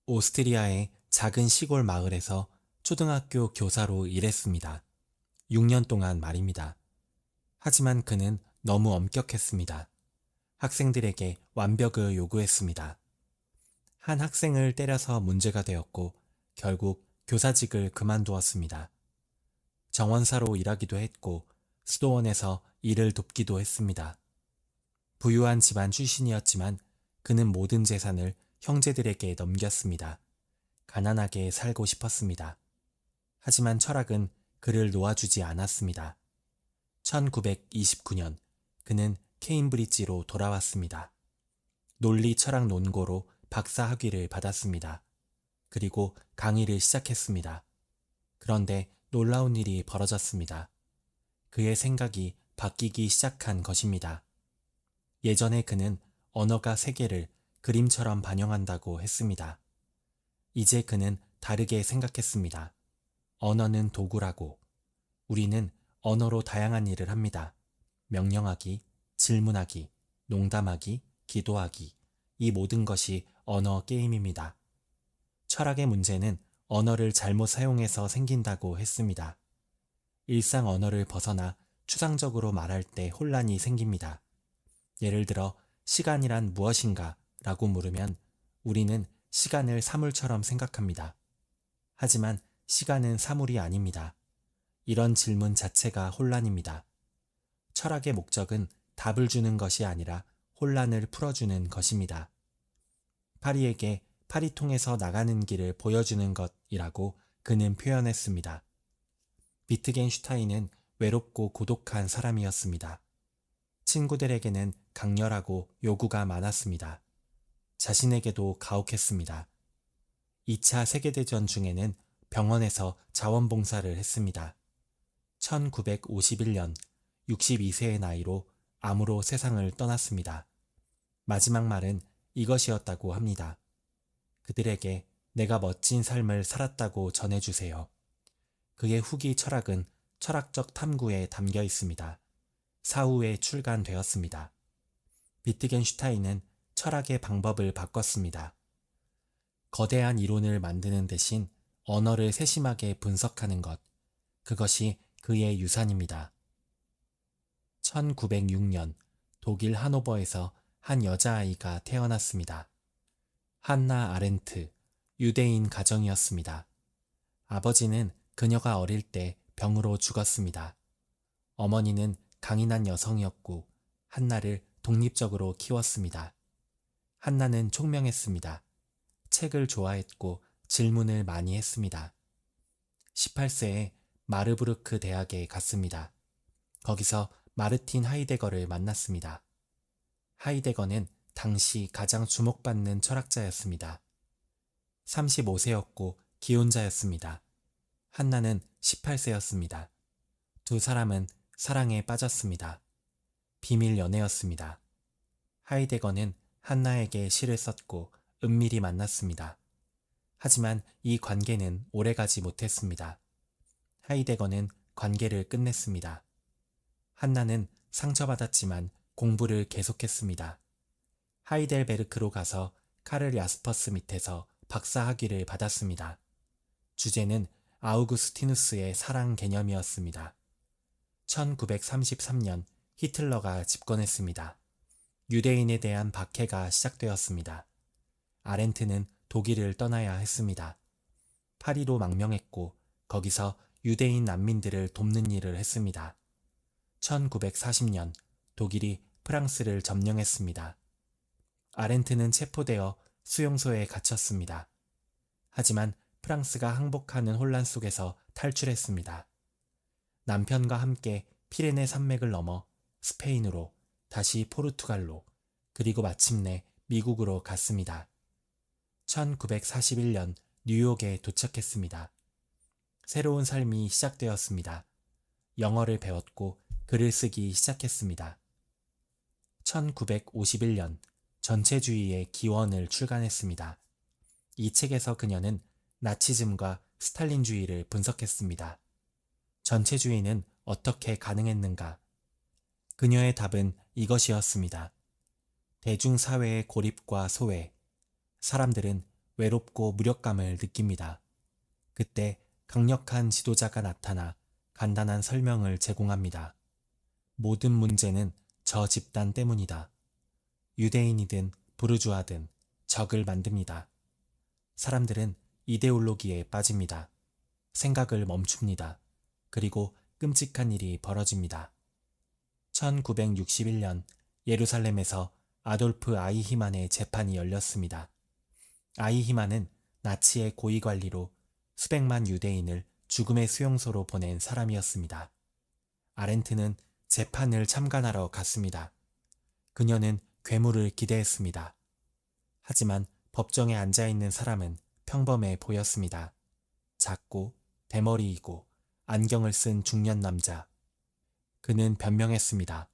오스트리아의 작은 시골 마을에서 초등학교 교사로 일했습니다. 6년 동안 말입니다. 하지만 그는 너무 엄격했습니다. 학생들에게 완벽을 요구했습니다. 한 학생을 때려서 문제가 되었고 결국 교사직을 그만두었습니다. 정원사로 일하기도 했고 수도원에서 일을 돕기도 했습니다. 부유한 집안 출신이었지만 그는 모든 재산을 형제들에게 넘겼습니다. 가난하게 살고 싶었습니다. 하지만 철학은 그를 놓아주지 않았습니다. 1929년 그는 케임브리지로 돌아왔습니다. 논리 철학 논고로 박사 학위를 받았습니다. 그리고 강의를 시작했습니다. 그런데 놀라운 일이 벌어졌습니다. 그의 생각이 바뀌기 시작한 것입니다. 예전에 그는 언어가 세계를 그림처럼 반영한다고 했습니다. 이제 그는 다르게 생각했습니다. 언어는 도구라고. 우리는 언어로 다양한 일을 합니다. 명령하기, 질문하기, 농담하기, 기도하기. 이 모든 것이 언어 게임입니다. 철학의 문제는 언어를 잘못 사용해서 생긴다고 했습니다. 일상 언어를 벗어나 추상적으로 말할 때 혼란이 생깁니다. 예를 들어 시간이란 무엇인가 라고 물으면 우리는 시간을 사물처럼 생각합니다. 하지만 시간은 사물이 아닙니다. 이런 질문 자체가 혼란입니다. 철학의 목적은 답을 주는 것이 아니라 혼란을 풀어주는 것입니다. 파리에게 파리통에서 나가는 길을 보여주는 것이라고 그는 표현했습니다. 비트겐슈타인은 외롭고 고독한 사람이었습니다. 친구들에게는 강렬하고 요구가 많았습니다. 자신에게도 가혹했습니다. 2차 세계대전 중에는 병원에서 자원봉사를 했습니다. 1951년 62세의 나이로 암으로 세상을 떠났습니다. 마지막 말은 이것이었다고 합니다. 그들에게 내가 멋진 삶을 살았다고 전해주세요. 그의 후기 철학은 철학적 탐구에 담겨 있습니다. 사후에 출간되었습니다. 비트겐슈타인은 철학의 방법을 바꿨습니다. 거대한 이론을 만드는 대신 언어를 세심하게 분석하는 것, 그것이 그의 유산입니다. 1906년 독일 하노버에서 한 여자아이가 태어났습니다. 한나 아렌트, 유대인 가정이었습니다. 아버지는 그녀가 어릴 때 병으로 죽었습니다. 어머니는 강인한 여성이었고 한나를 독립적으로 키웠습니다. 한나는 총명했습니다. 책을 좋아했고 질문을 많이 했습니다. 18세에 마르부르크 대학에 갔습니다. 거기서 마르틴 하이데거를 만났습니다. 하이데거는 당시 가장 주목받는 철학자였습니다. 35세였고 기혼자였습니다. 한나는 18세였습니다. 두 사람은 사랑에 빠졌습니다. 비밀 연애였습니다. 하이데거는 한나에게 시를 썼고 은밀히 만났습니다. 하지만 이 관계는 오래가지 못했습니다. 하이데거는 관계를 끝냈습니다. 한나는 상처받았지만 공부를 계속했습니다. 하이델베르크로 가서 카를 야스퍼스 밑에서 박사학위를 받았습니다. 주제는 아우구스티누스의 사랑 개념이었습니다. 1933년 히틀러가 집권했습니다. 유대인에 대한 박해가 시작되었습니다. 아렌트는 독일을 떠나야 했습니다. 파리로 망명했고 거기서 유대인 난민들을 돕는 일을 했습니다. 1940년 독일이 프랑스를 점령했습니다. 아렌트는 체포되어 수용소에 갇혔습니다. 하지만 프랑스가 항복하는 혼란 속에서 탈출했습니다. 남편과 함께 피레네 산맥을 넘어 스페인으로, 다시 포르투갈로, 그리고 마침내 미국으로 갔습니다. 1941년 뉴욕에 도착했습니다. 새로운 삶이 시작되었습니다. 영어를 배웠고 글을 쓰기 시작했습니다. 1951년 전체주의의 기원을 출간했습니다. 이 책에서 그녀는 나치즘과 스탈린주의를 분석했습니다. 전체주의는 어떻게 가능했는가? 그녀의 답은 이것이었습니다. 대중사회의 고립과 소외. 사람들은 외롭고 무력감을 느낍니다. 그때 강력한 지도자가 나타나 간단한 설명을 제공합니다. 모든 문제는 저 집단 때문이다. 유대인이든 부르주아든 적을 만듭니다. 사람들은 이데올로기에 빠집니다. 생각을 멈춥니다. 그리고 끔찍한 일이 벌어집니다. 1961년 예루살렘에서 아돌프 아이히만의 재판이 열렸습니다. 아이히만은 나치의 고위관리로 수백만 유대인을 죽음의 수용소로 보낸 사람이었습니다. 아렌트는 재판을 참관하러 갔습니다. 그녀는 괴물을 기대했습니다. 하지만 법정에 앉아있는 사람은 평범해 보였습니다. 작고 대머리이고 안경을 쓴 중년 남자. 그는 변명했습니다.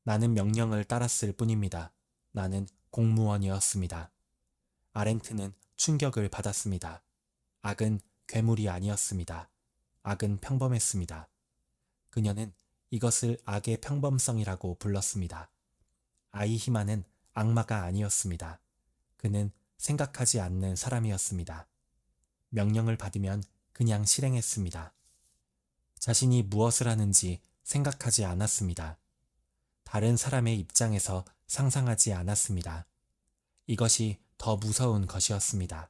나는 명령을 따랐을 뿐입니다. 나는 공무원이었습니다. 아렌트는 충격을 받았습니다. 악은 괴물이 아니었습니다. 악은 평범했습니다. 그녀는 이것을 악의 평범성이라고 불렀습니다. 아이히만은 악마가 아니었습니다. 그는 생각하지 않는 사람이었습니다. 명령을 받으면 그냥 실행했습니다. 자신이 무엇을 하는지 생각하지 않았습니다. 다른 사람의 입장에서 상상하지 않았습니다. 이것이 더 무서운 것이었습니다.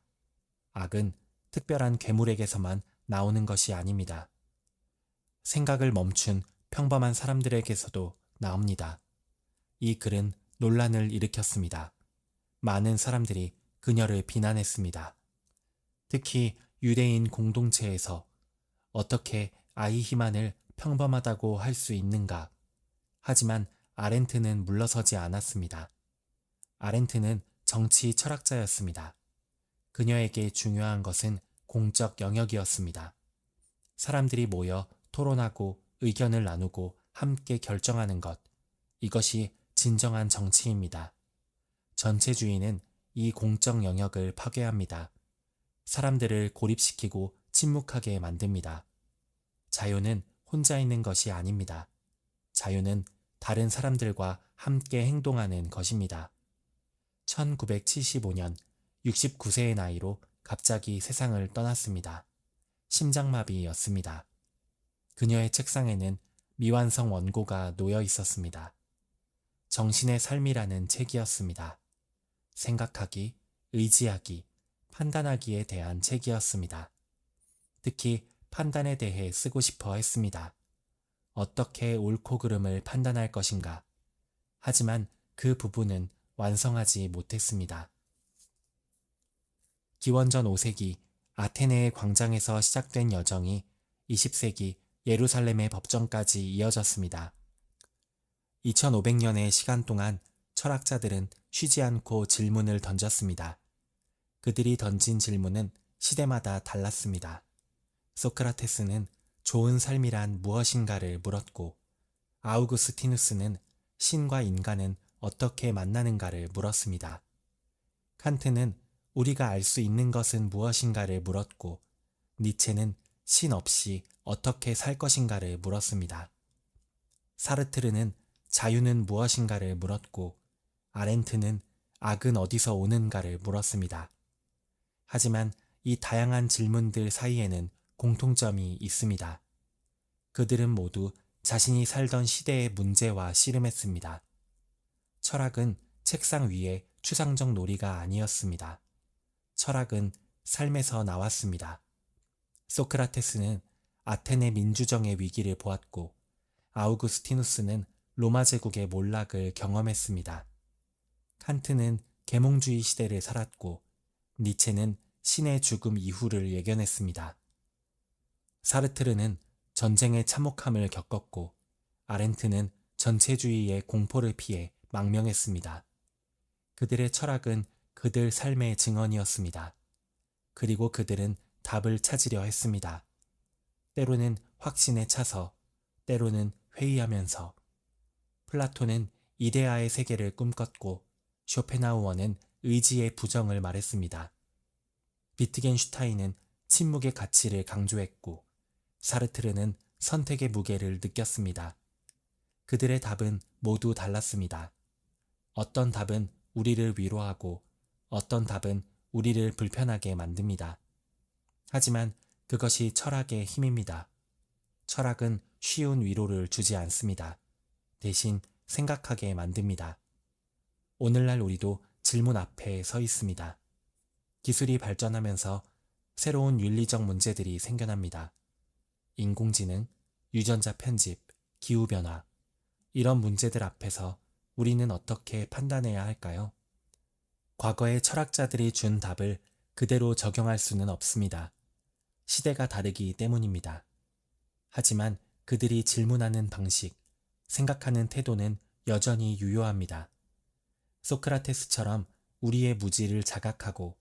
악은 특별한 괴물에게서만 나오는 것이 아닙니다. 생각을 멈춘 평범한 사람들에게서도 나옵니다. 이 글은 논란을 일으켰습니다. 많은 사람들이 그녀를 비난했습니다. 특히 유대인 공동체에서 어떻게 아이히만을 평범하다고 할 수 있는가? 하지만 아렌트는 물러서지 않았습니다. 아렌트는 정치 철학자였습니다. 그녀에게 중요한 것은 공적 영역이었습니다. 사람들이 모여 토론하고 의견을 나누고 함께 결정하는 것, 이것이 진정한 정치입니다. 전체주의는 이 공적 영역을 파괴합니다. 사람들을 고립시키고 침묵하게 만듭니다. 자유는 혼자 있는 것이 아닙니다. 자유는 다른 사람들과 함께 행동하는 것입니다. 1975년 69세의 나이로 갑자기 세상을 떠났습니다. 심장마비였습니다. 그녀의 책상에는 미완성 원고가 놓여 있었습니다. 정신의 삶이라는 책이었습니다. 생각하기, 의지하기, 판단하기에 대한 책이었습니다. 특히 판단에 대해 쓰고 싶어 했습니다. 어떻게 옳고 그름을 판단할 것인가. 하지만 그 부분은 완성하지 못했습니다. 기원전 5세기 아테네의 광장에서 시작된 여정이 20세기 예루살렘의 법정까지 이어졌습니다. 2500년의 시간 동안 철학자들은 쉬지 않고 질문을 던졌습니다. 그들이 던진 질문은 시대마다 달랐습니다. 소크라테스는 좋은 삶이란 무엇인가를 물었고, 아우구스티누스는 신과 인간은 어떻게 만나는가를 물었습니다. 칸트는 우리가 알 수 있는 것은 무엇인가를 물었고, 니체는 신 없이 어떻게 살 것인가를 물었습니다. 사르트르는 자유는 무엇인가를 물었고, 아렌트는 악은 어디서 오는가를 물었습니다. 하지만 이 다양한 질문들 사이에는 공통점이 있습니다. 그들은 모두 자신이 살던 시대의 문제와 씨름했습니다. 철학은 책상 위에 추상적 놀이가 아니었습니다. 철학은 삶에서 나왔습니다. 소크라테스는 아테네 민주정의 위기를 보았고, 아우구스티누스는 로마 제국의 몰락을 경험했습니다. 칸트는 계몽주의 시대를 살았고, 니체는 신의 죽음 이후를 예견했습니다. 사르트르는 전쟁의 참혹함을 겪었고, 아렌트는 전체주의의 공포를 피해 망명했습니다. 그들의 철학은 그들 삶의 증언이었습니다. 그리고 그들은 답을 찾으려 했습니다. 때로는 확신에 차서, 때로는 회의하면서. 플라톤은 이데아의 세계를 꿈꿨고, 쇼펜하우어는 의지의 부정을 말했습니다. 비트겐슈타인은 침묵의 가치를 강조했고, 사르트르는 선택의 무게를 느꼈습니다. 그들의 답은 모두 달랐습니다. 어떤 답은 우리를 위로하고, 어떤 답은 우리를 불편하게 만듭니다. 하지만 그것이 철학의 힘입니다. 철학은 쉬운 위로를 주지 않습니다. 대신 생각하게 만듭니다. 오늘날 우리도 질문 앞에 서 있습니다. 기술이 발전하면서 새로운 윤리적 문제들이 생겨납니다. 인공지능, 유전자 편집, 기후변화, 이런 문제들 앞에서 우리는 어떻게 판단해야 할까요? 과거의 철학자들이 준 답을 그대로 적용할 수는 없습니다. 시대가 다르기 때문입니다. 하지만 그들이 질문하는 방식, 생각하는 태도는 여전히 유효합니다. 소크라테스처럼 우리의 무지를 자각하고,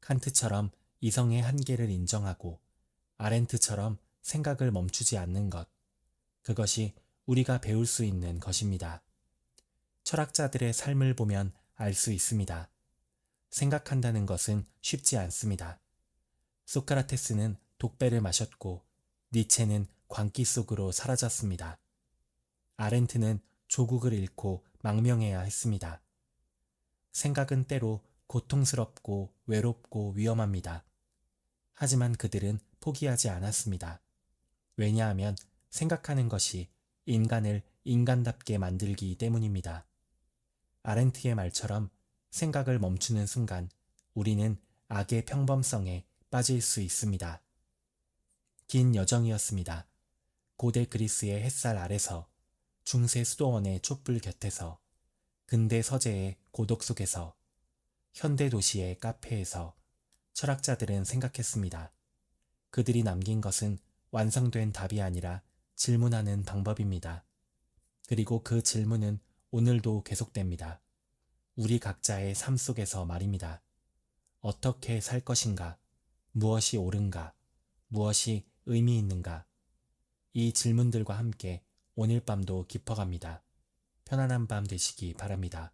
칸트처럼 이성의 한계를 인정하고, 아렌트처럼 생각을 멈추지 않는 것, 그것이 우리가 배울 수 있는 것입니다. 철학자들의 삶을 보면 알 수 있습니다. 생각한다는 것은 쉽지 않습니다. 소크라테스는 독배를 마셨고, 니체는 광기 속으로 사라졌습니다. 아렌트는 조국을 잃고 망명해야 했습니다. 생각은 때로 고통스럽고 외롭고 위험합니다. 하지만 그들은 포기하지 않았습니다. 왜냐하면 생각하는 것이 인간을 인간답게 만들기 때문입니다. 아렌트의 말처럼 생각을 멈추는 순간 우리는 악의 평범성에 빠질 수 있습니다. 긴 여정이었습니다. 고대 그리스의 햇살 아래서, 중세 수도원의 촛불 곁에서, 근대 서재의 고독 속에서, 현대 도시의 카페에서 철학자들은 생각했습니다. 그들이 남긴 것은 완성된 답이 아니라 질문하는 방법입니다. 그리고 그 질문은 오늘도 계속됩니다. 우리 각자의 삶 속에서 말입니다. 어떻게 살 것인가? 무엇이 옳은가? 무엇이 의미 있는가? 이 질문들과 함께 오늘 밤도 깊어갑니다. 편안한 밤 되시기 바랍니다.